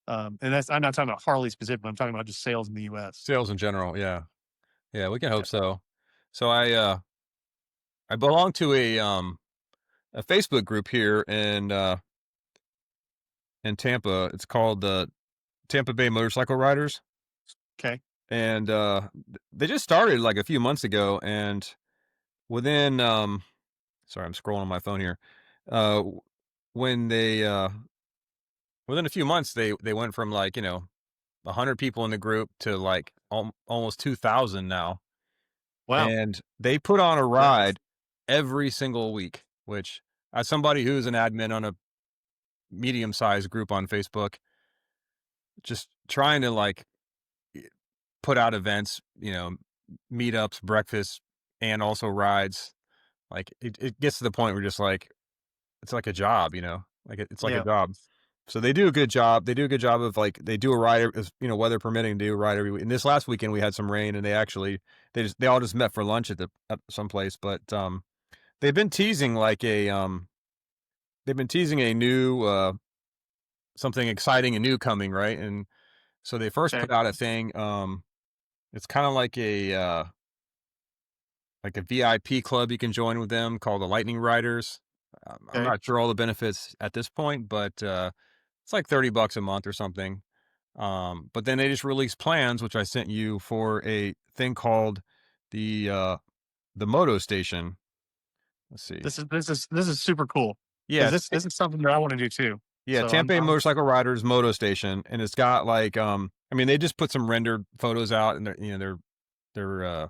and that's I'm not talking about Harley specifically. I'm talking about just sales in the U.S. sales in general, yeah. Yeah, we can Yeah. hope so. So I belong to a Facebook group here in Tampa. It's called the Tampa Bay Motorcycle Riders. Okay. And they just started like a few months ago, and within sorry, I'm scrolling on my phone here. W- when they within a few months they went from like 100 people in the group to like almost 2,000 now, Wow. and they put on a That's ride every single week. Which, as somebody who's an admin on a medium sized group on Facebook, just trying to like put out events, meetups, breakfasts, and also rides. Like it gets to the point where just like it's like a job, like it's like a yeah. job. So they do a good job. They do a good job of like they do a ride, weather permitting, do a ride every week. And this last weekend we had some rain, and they all just met for lunch at some place. But they've been teasing like they've been teasing a new something exciting and new coming, right? And so they first Okay. put out a thing. It's kind of like a VIP club you can join with them called the Lightning Riders. I'm Okay. not sure all the benefits at this point, but it's like $30 a month or something. But then they just released plans, which I sent you, for a thing called the uh, the Moto Station. Let's see. This is super cool Yeah, because it's, this is something that I want to do too. yeah, So Tampa Bay Motorcycle Riders Moto Station, and it's got like I mean, they just put some rendered photos out, and they're they're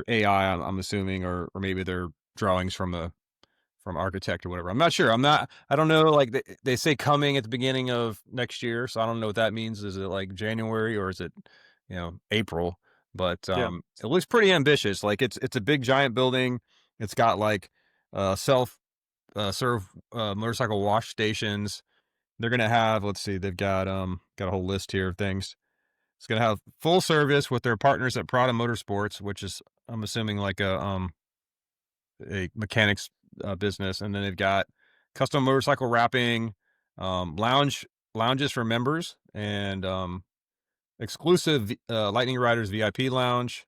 AI, I'm assuming, or maybe they're drawings from architect or whatever. I'm not sure. I don't know. Like they say coming at the beginning of next year. So I don't know what that means. Is it like January or is it, April? But yeah. it looks pretty ambitious. Like it's a big giant building. It's got like self serve motorcycle wash stations. They're gonna have, let's see, they've got a whole list here of things. It's gonna have full service with their partners at Prada Motorsports, which is, I'm assuming, like a mechanics business, and then they've got custom motorcycle wrapping, lounges for members, and exclusive Lightning Riders VIP lounge.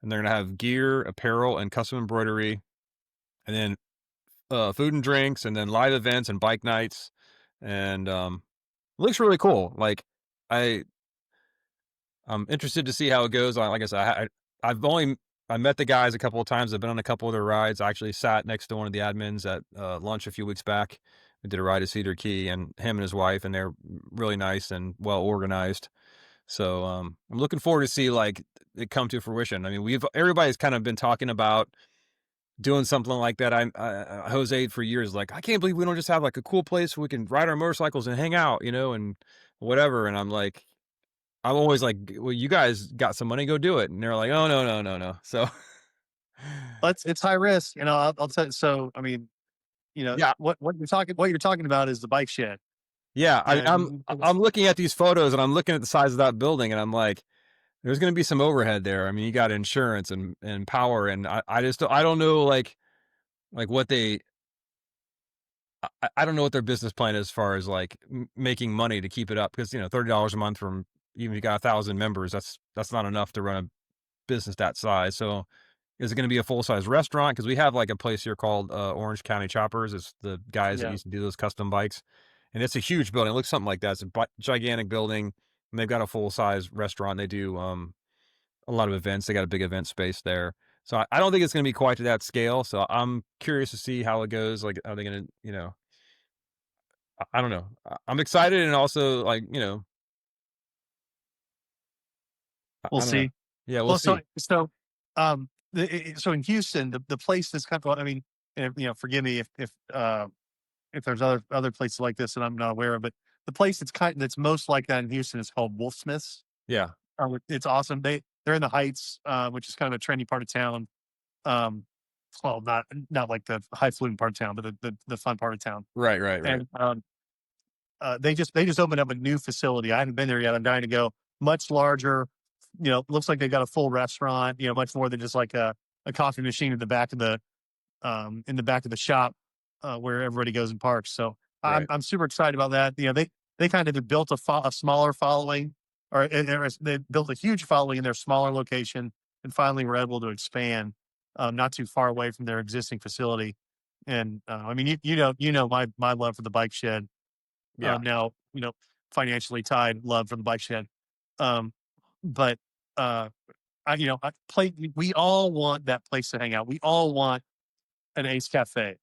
And they're gonna have gear, apparel, and custom embroidery, and then food and drinks, and then live events and bike nights, and it looks really cool. Like I I'm interested to see how it goes. Like I said, I met the guys a couple of times. I've been on a couple of their rides. I actually sat next to one of the admins at lunch a few weeks back. We did a ride to Cedar Key, and him and his wife, and they're really nice and well organized. So I'm looking forward to see like it come to fruition. I mean, everybody's kind of been talking about doing something like that. Jose for years, like, I can't believe we don't just have like a cool place where we can ride our motorcycles and hang out, and whatever. And I'm like, I'm always like, "Well, you guys got some money, go do it." And they're like, "Oh, no, no, no, no." So, It's high risk. I'll tell you. So I mean, yeah, what you're talking about is the bike shed, yeah. and I'm looking at these photos, and I'm looking at the size of that building, and I'm like, there's going to be some overhead there. I mean, you got insurance and power, and I don't know like what I don't know what their business plan is as far as like making money to keep it up, because $30 a month from, even if you got 1,000 members, that's not enough to run a business that size. So is it going to be a full size restaurant? Because we have like a place here called Orange County Choppers. It's the guys that yeah, used to do those custom bikes, and it's a huge building. It looks something like that. It's a gigantic building. And they've got a full size restaurant. They do a lot of events. They got a big event space there. So I don't think it's going to be quite to that scale. So I'm curious to see how it goes. Like, are they going to, I don't know. I'm excited and also like, We'll I don't know. see. Yeah, we'll Well, see. so in Houston, the place that's kind of, I mean, and, forgive me if there's other places like this that I'm not aware of, but the place that's most like that in Houston is called Wolfsmiths. Yeah. It's awesome. They're in the Heights, which is kind of a trendy part of town. Um, well, not like the highfalutin part of town, but the fun part of town. Right, right, right. And they just opened up a new facility. I haven't been there yet. I'm dying to go. Much larger. Looks like they've got a full restaurant. Much more than just like a coffee machine in the back of the shop where everybody goes and parks. So I'm Right. I'm super excited about that. They kind of built a smaller following, or they built a huge following in their smaller location, and finally were able to expand not too far away from their existing facility. And I mean, you know my love for the bike shed. Yeah. Now, financially tied love for the bike shed. Um, but we all want that place to hang out. We all want an Ace Cafe.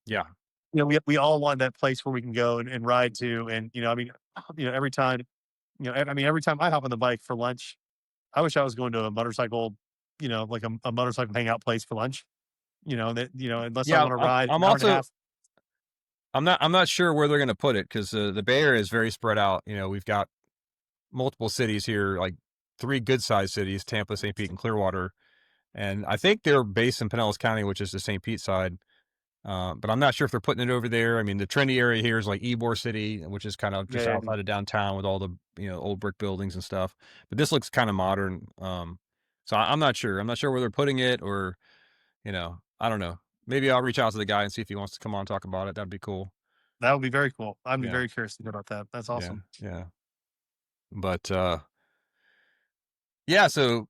Yeah. We all want that place where we can go and ride to. And, I mean, every time, every time I hop on the bike for lunch, I wish I was going to a motorcycle, like a motorcycle hangout place for lunch, unless I Yeah. want to I'm, ride I'm an hour and a also, half. I'm not sure where they're going to put it because the Bay Area is very spread out. We've got multiple cities here, like 3 good sized cities, Tampa, St. Pete, and Clearwater. And I think they're based in Pinellas County, which is the St. Pete side. But I'm not sure if they're putting it over there. I mean, the trendy area here is like Ybor City, which is kind of Yeah, just yeah, outside of downtown with all the old brick buildings and stuff. But this looks kind of modern. So I'm not sure. I'm not sure where they're putting it, or I don't know. Maybe I'll reach out to the guy and see if he wants to come on and talk about it. That'd be cool. that would be very cool. I'd be Yeah, very curious to hear about that. That's yeah, awesome. yeah. But yeah. So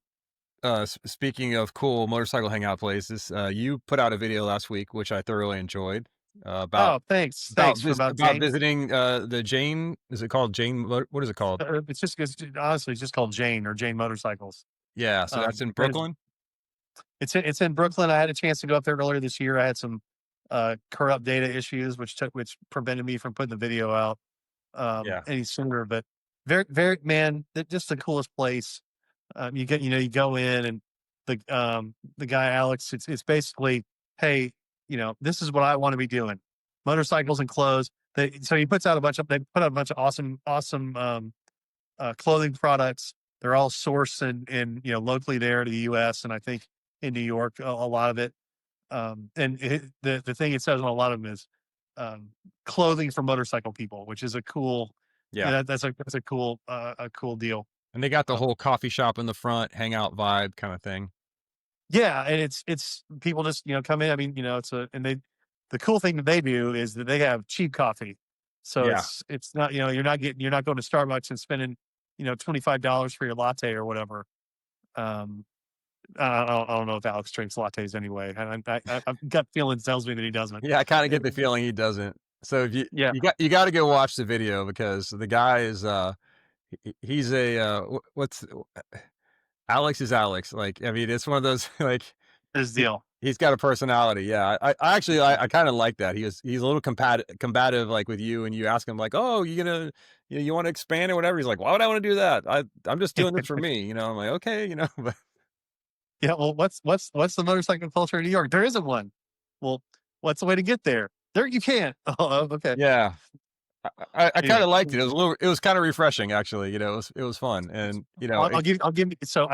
speaking of cool motorcycle hangout places, you put out a video last week, which I thoroughly enjoyed, about Oh, thanks for about about Jane. visiting, the Jane, is it called Jane what is it called? It's honestly it's just called Jane or Jane Motorcycles. Yeah, so that's in And Brooklyn? it's in Brooklyn. I had a chance to go up there earlier this year. I had some corrupt data issues, which prevented me from putting the video out Yeah, any sooner. But very, very, man, just the coolest place. You go in, and the guy Alex, it's basically, hey, this is what I want to be doing, motorcycles and clothes. So he puts out they put out a bunch of awesome clothing products. They're all sourced locally there to the U.S. and I think in New York a lot of it. The thing it says on a lot of them is clothing for motorcycle people, which is a cool. yeah, That's a cool deal. and they got the Um, whole coffee shop in the front, hangout vibe kinda thing. yeah, and it's people just come in. I mean, it's a and they the cool thing that they do is that they have cheap coffee, so Yeah. it's not you're not going to Starbucks and spending $25 for your latte or whatever. Um, I don't know if Alex drinks lattes anyway. I've gut feeling tells me that he doesn't. Yeah, I kinda Uh, get the feeling he doesn't. So if Yeah, you gotta go watch the video because the guy is, he's a, what's Alex is Alex, like, I mean, it's one of those, like, his he deal. he's got a personality, yeah. I actually I kinda like that. He's a little combative, like, with you, and you ask him, like, "Oh, you wanna expand or whatever?" He's like, "Why would I wanna do that? I'm just doing this for me," I'm like, "Okay," but Yeah, well, what's the motorcycle culture in New York? There isn't one. Well, what's the way to get there? There you can't. Oh, okay. yeah. I kinda Anyway, liked it. It was kinda refreshing, actually, it was fun, and, I'll give. So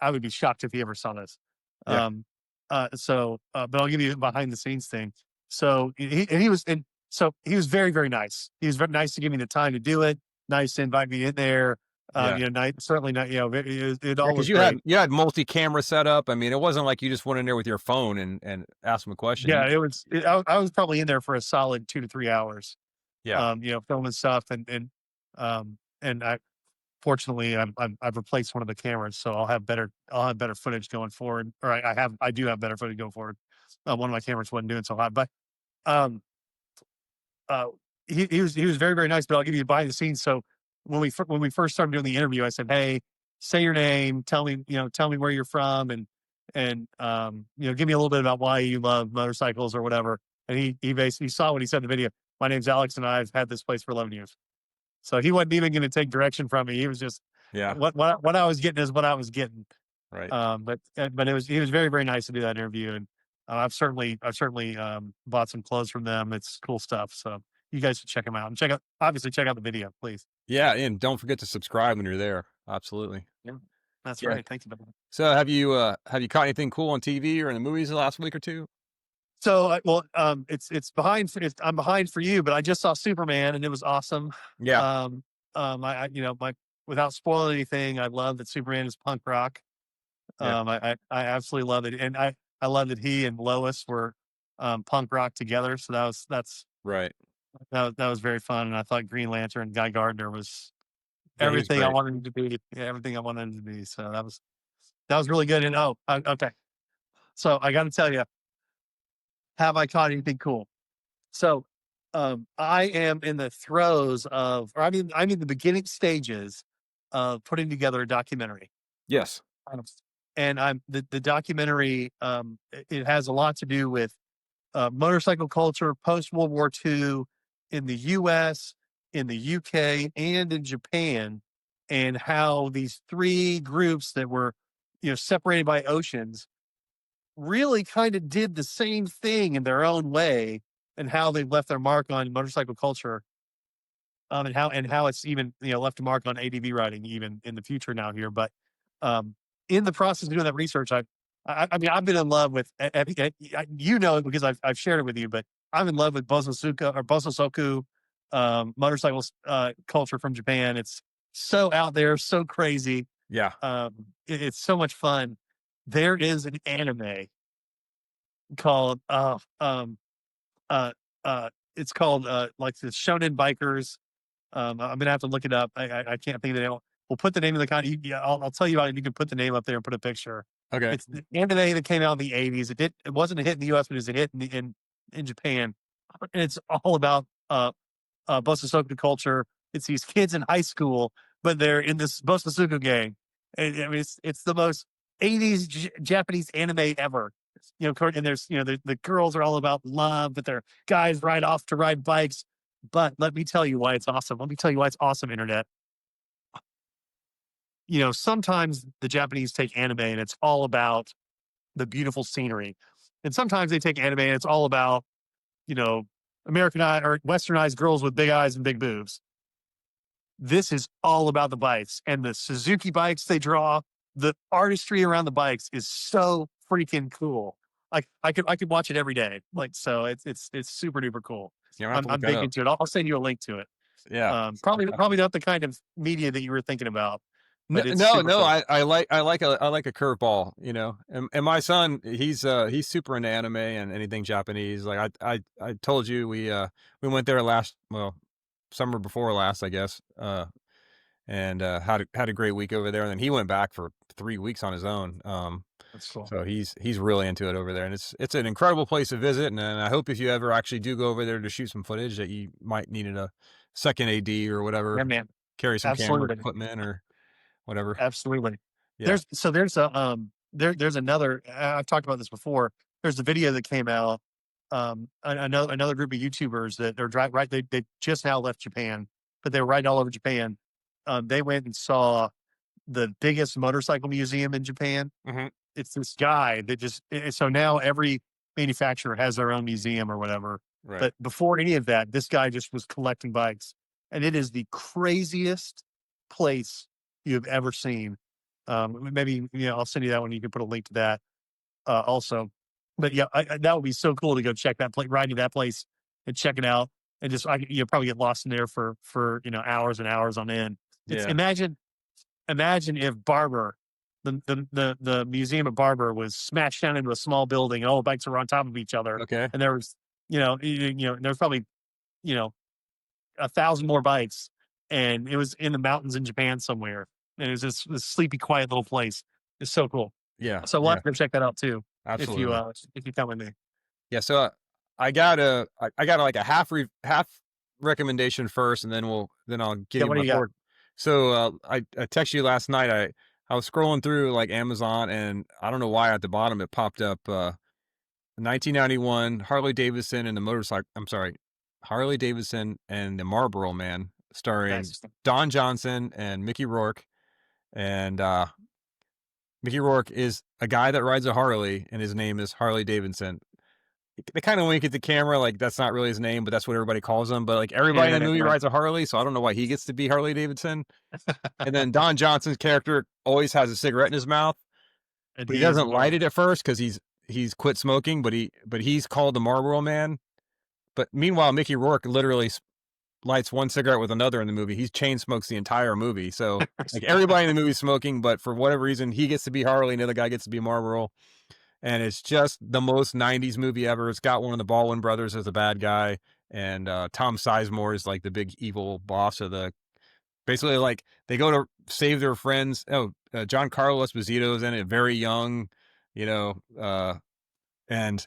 I would be shocked if he ever saw this. yeah, Um, but I'll give you a behind the scenes thing. So he was very, very nice. He was very nice to give me the time to do it. Nice to invite me in there. yeah. Nice, certainly not. It Yeah, all because was great. you had multi-camera setup. I mean, it wasn't like you just went in there with your phone and asked him a question. Yeah, it was. I was probably in there for a solid 2 to 3 hours. Yeah, Filming stuff and I fortunately I've replaced one of the cameras, so I'll have better footage going forward. Or I do have better footage going forward. One of my cameras wasn't doing so hot, but um, uh, he was very, very nice. But I'll give you behind the scenes. So when we first started doing the interview, I said, "Hey, say your name, tell me where you're from, and give me a little bit about why you love motorcycles or whatever." And he basically saw what he said in the video. My name's Alex, and I've had this place for 11 years. So he wasn't even going to take direction from me. He was just Yeah. what I was getting is what I was getting. Right. But he was very, very nice to do that interview, and I've certainly bought some clothes from them. It's cool stuff. So you guys should check them out and obviously check out the video, please. Yeah. And don't forget to subscribe when you're there. Absolutely. Yeah, that's Yeah. right. Thank you. Brother. So have you caught anything cool on TV or in the movies the last week or two? So, it's behind. I'm behind for you, but I just saw Superman, and it was awesome. Yeah. I my without spoiling anything, I love that Superman is punk rock. Yeah. I absolutely love it, and I love that he and Lois were punk rock together. So Right. that was very fun, and I thought Green Lantern, Guy Gardner was Yeah, he was everything I great. wanted him to be. Yeah, everything I wanted him to be. So that was really good. And okay, so I got to tell you, have I caught anything cool? So, I am in the throes of, or I'm in the beginning stages of putting together a documentary. Yes. Um, And the documentary, it has a lot to do with motorcycle culture post World War II in the US, in the UK, and in Japan, and how these three groups that were, separated by oceans really kind of did the same thing in their own way, and how they left their mark on motorcycle culture, and how it's even left a mark on ADV riding even in the future now here. But um, in the process of doing that research, I mean I've been in love with it because I've shared it with you, but I'm in love with Bososoku motorcycles culture from Japan. It's so out there, so crazy. Yeah. It's so much fun. There is an anime called uh it's called like the Shonen Bikers. I'm gonna have to look it up. I can't think of the name. We'll put the name of the kind. Yeah, I'll tell you about it. You can put the name up there and put a picture. Okay. It's the anime that came out in the '80s. It wasn't a hit in the US, but it was a hit in Japan. And it's all about Bososoku culture. It's these kids in high school, but they're in this Bososoku gang. And, I mean, it's the most '80s Japanese anime ever. And there's the girls are all about love, but they're guys ride off to ride bikes. But let me tell you why it's awesome. Let me tell you why it's awesome, internet. Sometimes the Japanese take anime and it's all about the beautiful scenery. And sometimes they take anime and it's all about, you know, Americanized or westernized girls with big eyes and big boobs. This is all about the bikes and the Suzuki bikes they draw. The artistry around the bikes is so freaking cool. Like I could watch it every day. Like, so it's super duper cool. Yeah, I'm gonna have to I'm look that big up. into it. I'll send you a link to it. Yeah. Probably not the kind of media that you were thinking about, No, but it's no, super no. cool. I like a curveball, and my son, he's super into anime and anything Japanese. Like I told you, we went there summer before last, I guess, and had a great week over there. And then he went back for 3 weeks on his own. That's cool. So he's really into it over there, and it's an incredible place to visit. And I hope if you ever actually do go over there to shoot some footage, that you might need a second AD or whatever, Yeah, man. carry some camera Absolutely. equipment or whatever. Absolutely. Yeah. There's another, I've talked about this before. There's a video that came out, another group of YouTubers that they're right. They just now left Japan, but they were riding all over Japan. They went and saw the biggest motorcycle museum in Japan. Mhm. It's this guy that so now every manufacturer has their own museum or whatever. Right. But before any of that, this guy just was collecting bikes, and it is the craziest place you've ever seen. Maybe I'll send you that one. You can put a link to that also. But yeah, that would be so cool to go check that place, ride to that place, and check it out, and just probably get lost in there for hours and hours on end. It's Yeah. imagine if Barber, the museum of Barber was smashed down into a small building, and all the bikes were on top of each other, Okay. and there was there's probably 1,000 more bikes, and it was in the mountains in Japan somewhere, and it was this sleepy, quiet little place. It's so cool. Yeah. So we'll Yeah. have to go check that out too Absolutely. if you come with me. Yeah. So I got like a half recommendation first, and then I'll give Yeah, you what do my you got? So I texted you last night. I was scrolling through like Amazon, and I don't know why at the bottom it popped up 1991 Harley Davidson and the motorcycle. I'm sorry, Harley Davidson and the Marlboro Man, starring Nice. Don Johnson and Mickey Rourke. And Mickey Rourke is a guy that rides a Harley, and his name is Harley Davidson. They kind of wink at the camera like that's not really his name, but that's what everybody calls him. But like everybody in the Yeah, movie right. rides a Harley, so I don't know why he gets to be Harley Davidson. And then Don Johnson's character always has a cigarette in his mouth, And but he he's the doesn't light Marvel. it at first because he's quit smoking, but he's called the Marlboro Man. But meanwhile, Mickey Rourke literally lights one cigarette with another in the movie. He chain smokes the entire movie. So like everybody in the movie is smoking, but for whatever reason, he gets to be Harley, and the other guy gets to be Marlboro. And it's just the most '90s movie ever. It's got one of the Baldwin brothers as the bad guy, and Tom Sizemore is like the big evil boss of the. Basically, like they go to save their friends. Oh, Giancarlo Esposito is in it, very young, you know, and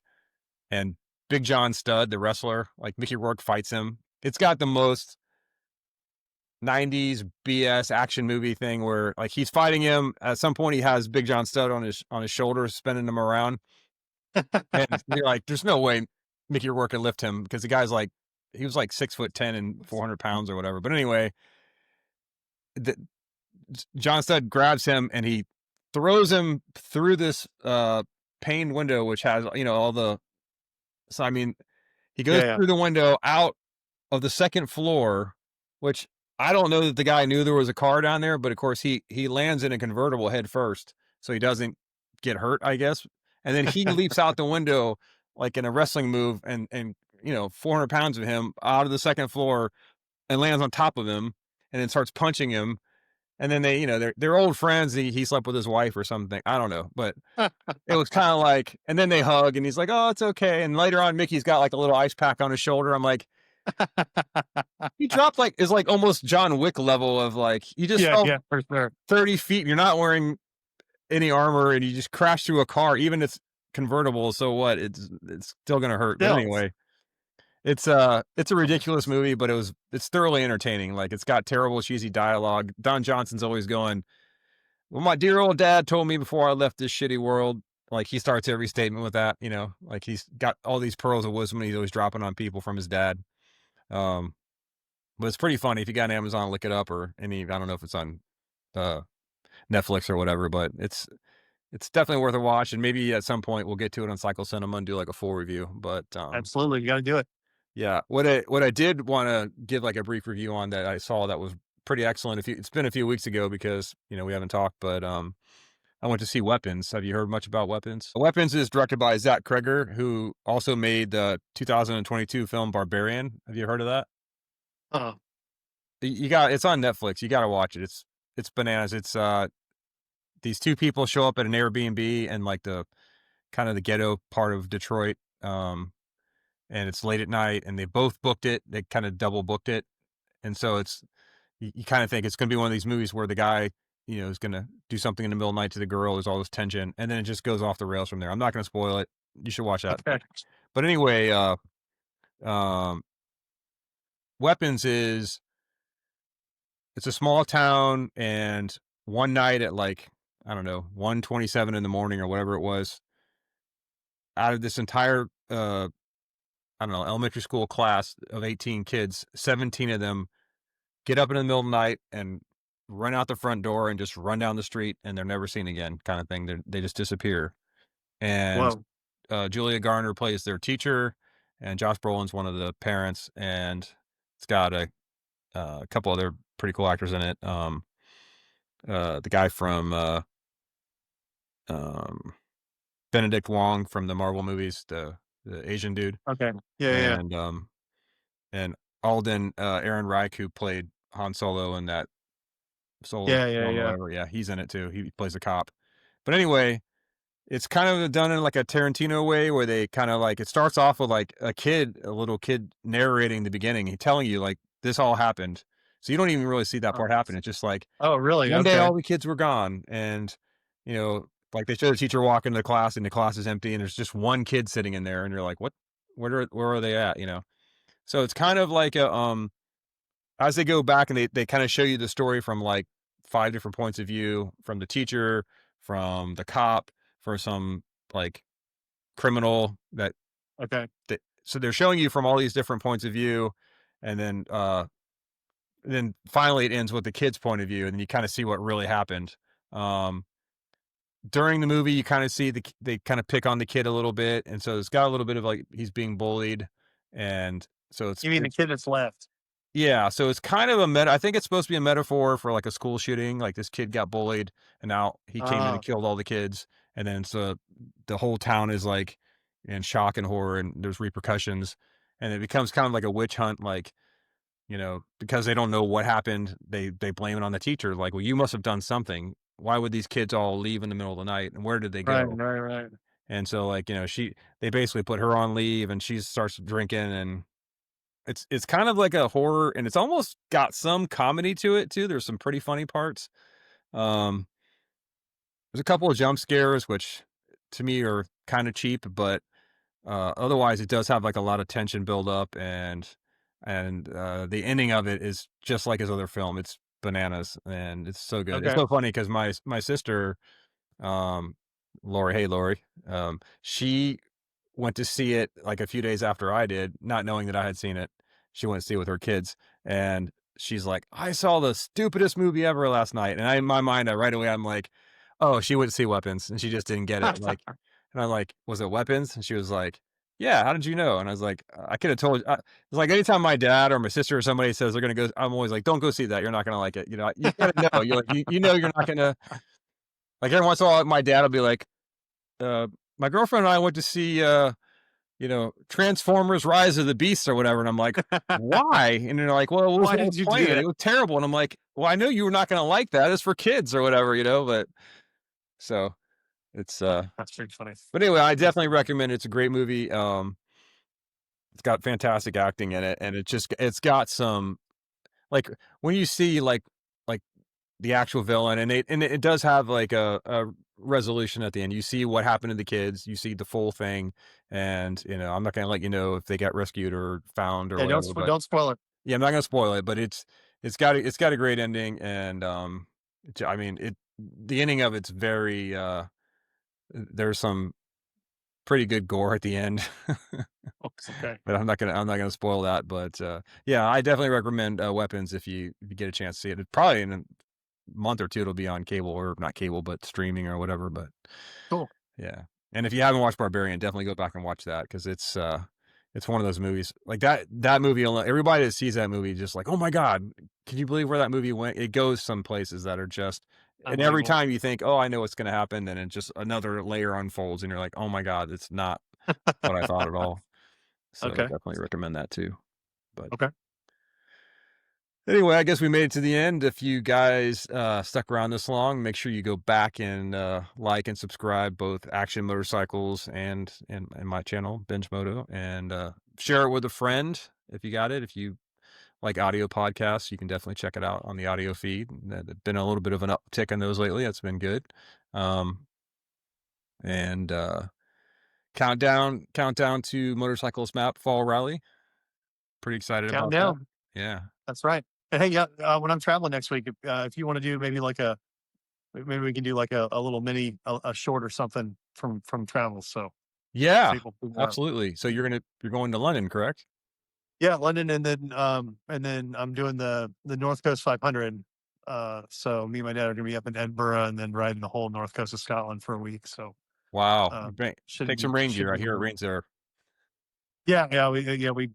and Big John Studd, the wrestler, like Mickey Rourke fights him. It's got the most '90s BS action movie thing where like he's fighting him. At some point, he has Big John Studd on his shoulders, spinning him around, and you're like, "There's no way Mickey Rourke could lift him," because the guy's like, he was like 6'10" and 400 pounds or whatever. But anyway, the, John Studd grabs him and he throws him through this pane window, which has all the. So I mean, he goes Yeah, through the window out of the second floor, which I don't know that the guy knew there was a car down there, but of course he lands in a convertible head first, so he doesn't get hurt, I guess. And then he leaps out the window like in a wrestling move, and 400 pounds of him out of the second floor and lands on top of him, and then starts punching him. And then they're old friends. He slept with his wife or something. I don't know, but yeah. it was kind of like, and then they hug, and he's like, "Oh, it's okay." And later on, Mickey's got like a little ice pack on his shoulder. I'm like, he dropped like is like almost John Wick level of like you just Yeah, fell yeah, for sure. 30 feet and you're not wearing any armor and you just crash through a car, even if it's convertible. So what? It's still gonna hurt. But Still, anyway, it's a ridiculous movie, but it's thoroughly entertaining. Like it's got terrible cheesy dialogue. Don Johnson's always going, "Well, my dear old dad told me before I left this shitty world." Like he starts every statement with that, like he's got all these pearls of wisdom and he's always dropping on people from his dad. Um, But it's pretty funny. If you got Amazon, look it up, or any. I don't know if it's on uh, Netflix or whatever, but it's definitely worth a watch. And maybe at some point we'll get to it on Cycle Cinema and do like a full review. But absolutely, you got to do it. yeah, what I did want to give like a brief review on that I saw that was pretty excellent. It's been a few weeks ago because we haven't talked, but I went to see Weapons. Have you heard much about Weapons? Weapons is directed by Zach Kreger, who also made the 2022 film Barbarian. Have you heard of that? Uh, It's on Netflix. You got to watch it. It's bananas. It's these two people show up at an Airbnb and like the kind of the ghetto part of Detroit. And it's late at night and they both booked it. They kind of double booked it. And so you kind of think it's going to be one of these movies where the guy, is going to do something in the middle of the night to the girl. There's all this tension and then it just goes off the rails from there. I'm not going to spoil it. You should watch that. okay. But anyway, um, Weapons is it's a small town, and one night at like, I don't know, 1:27 in the morning or whatever it was, out of this entire I don't know, elementary school class of 18 kids, 17 of them get up in the middle of the night and run out the front door and just run down the street and they're never seen again, kind of thing. They just disappear. And Whoa. Julia Garner plays their teacher, and Josh Brolin's one of the parents, and it's got a couple other pretty cool actors in it. The guy from um, Benedict Wong from the Marvel movies, the Asian dude, Okay. Yeah, yeah, and and Alden Ehrenreich, who played Han Solo in that Solo yeah, yeah, film or yeah. whatever. Yeah, he's in it too. He plays a cop. But anyway, it's kind of done in like a Tarantino way where they kind of like it starts off with like a little kid narrating the beginning, he telling you like this all happened. So you don't even really see that Oh, part happen. It's just like oh, really? one day Okay. all the kids were gone, and like they show the teacher walk into the class and the class is empty and there's just one kid sitting in there and you're like, what? Where are they at? So it's kind of like as they go back and they kind of show you the story from like 5 different points of view, from the teacher, from the cop, for some like criminal Okay. that so they're showing you from all these different points of view, and then finally it ends with the kid's point of view, and then you kind of see what really happened. Um, During the movie, you kind of see they kind of pick on the kid a little bit, and so it's got a little bit of like he's being bullied, and so You mean the kid that's left? yeah, so it's kind of a meta. I think it's supposed to be a metaphor for like a school shooting. Like this kid got bullied, and now he came in and Ah, killed all the kids, and then so the whole town is like in shock and horror, and there's repercussions, and it becomes kind of like a witch hunt. Like because they don't know what happened, they blame it on the teacher. Like, well, you must have done something. Why would these kids all leave in the middle of the night, and where did they right, go? right, right. And so like they basically put her on leave, and she starts drinking, and it's kind of like a horror, and it's almost got some comedy to it too. There's some pretty funny parts. Um, there's a couple of jump scares, which to me are kind of cheap, but otherwise it does have like a lot of tension build up, and the ending of it is just like his other film. It's bananas, and it's so good. It's Okay. so funny because my sister, um, Lori, hey Lori, she went to see it like a few days after I did, not knowing that I had seen it. She went to see it with her kids, and she's like, "I saw the stupidest movie ever last night." And in my mind, right away, I'm like, "Oh, she went to see Weapons, and she just didn't get it." Like, and I'm like, "Was it Weapons?" And she was like, "Yeah, how did you know?" And I was like, "I could have told you." It's like anytime my dad or my sister or somebody says they're gonna go, I'm always like, "Don't go see that. You're not gonna like it." You gotta know. You're like, you know, you're not gonna like. Every once in a while, my dad will be like, "My girlfriend and I went to see." Transformers Rise of the Beasts or whatever. And I'm like, why? And they're like, well, it was Why on the did you do plane. that? It was terrible. And I'm like, well, I know you were not going to like that. It's for kids or whatever, but so it's, That's pretty funny. but anyway, I That's definitely recommend it. It's a great movie. It's got fantastic acting in it. And it's got some, like when you see like the actual villain, and it does have like a resolution at the end. You see what happened to the kids, you see the full thing, and I'm not gonna let you know if they got rescued or found or yeah. whatever. But Don't spoil it. yeah, I'm not gonna spoil it. But it's got a great ending, and I mean the ending of it's very there's some pretty good gore at the end. Okay. But I'm not gonna spoil that. But yeah, I definitely recommend Weapons if you get a chance to see it. It probably in a month or two it'll be on cable, or not cable, but streaming or whatever. But Cool. yeah, and if you haven't watched Barbarian, definitely go back and watch that because it's one of those movies like that movie. Everybody that sees that movie just like, oh my god, can you believe where that movie went? It goes some places that are just. And every Unbelievable. time you think, "Oh, I know what's going to happen," then it just another layer unfolds, and you're like, "Oh my god, it's not what I thought at all." So Okay. definitely recommend that too. But Okay. anyway, I guess we made it to the end. If you guys stuck around this long, make sure you go back and like and subscribe both Action Motorcycles and my channel, Binge Moto, and share it with a friend if you got it. If you like audio podcasts, you can definitely check it out on the audio feed. There's been a little bit of an uptick on those lately. That's been good. And countdown to Motorcycles Map Fall Rally. Pretty excited Counting about that. down. Yeah. That's right. And hey, yeah, when I'm traveling next week, if you want to do maybe like maybe we can do like a little mini, a short or something from travels. So Yeah, people who want, absolutely. So you're going to London, correct? yeah, London, and then I'm doing the North Coast 500. So me and my dad are gonna be up in Edinburgh and then riding the whole North Coast of Scotland for a week. So Wow. Take some rain should gear. I be hear it fun. rains there. Yeah, we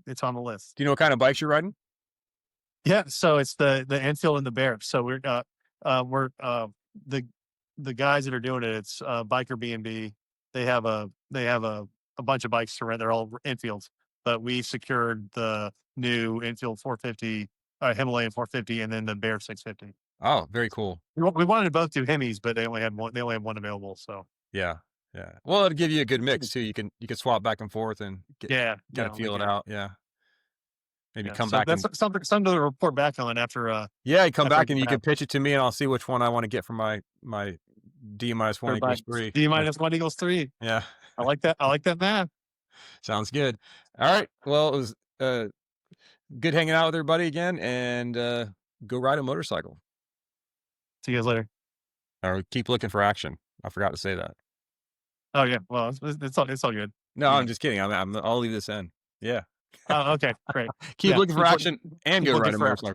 it's on the list. Do you know what kind of bikes you're riding? Yeah, so it's the Enfield and the Bear. So we're the the guys that are doing it. It's Biker B&B. They have a bunch of bikes to rent. They're all Enfields, but we secured the new Enfield 450, Himalayan 450, and then the Bear 650. Oh, very cool. We wanted to both do Hemis, but they only had one. They only had one available. So Yeah. Yeah. Well, it'll give you a good mix too. You can swap back and forth and yeah, kind of it'll feel make it it. out. Yeah. Maybe Yeah, come so back that's and something to report back on after yeah, you come after I back get and you can back. pitch it to me and I'll see which one I want to get for my D minus one Everybody, equals three. D Yeah. minus one equals three. Yeah. I like that. I like that math. Sounds good. All right. Well, it was good hanging out with everybody again, and go ride a motorcycle See you guys later. or keep looking for action. I forgot to say that. Oh yeah, well, it's all good. No, Yeah. I'm just kidding. I'll leave this in. Yeah. Oh, okay, great. Keep Yeah, looking for action and keep go ride looking a for motorcycle.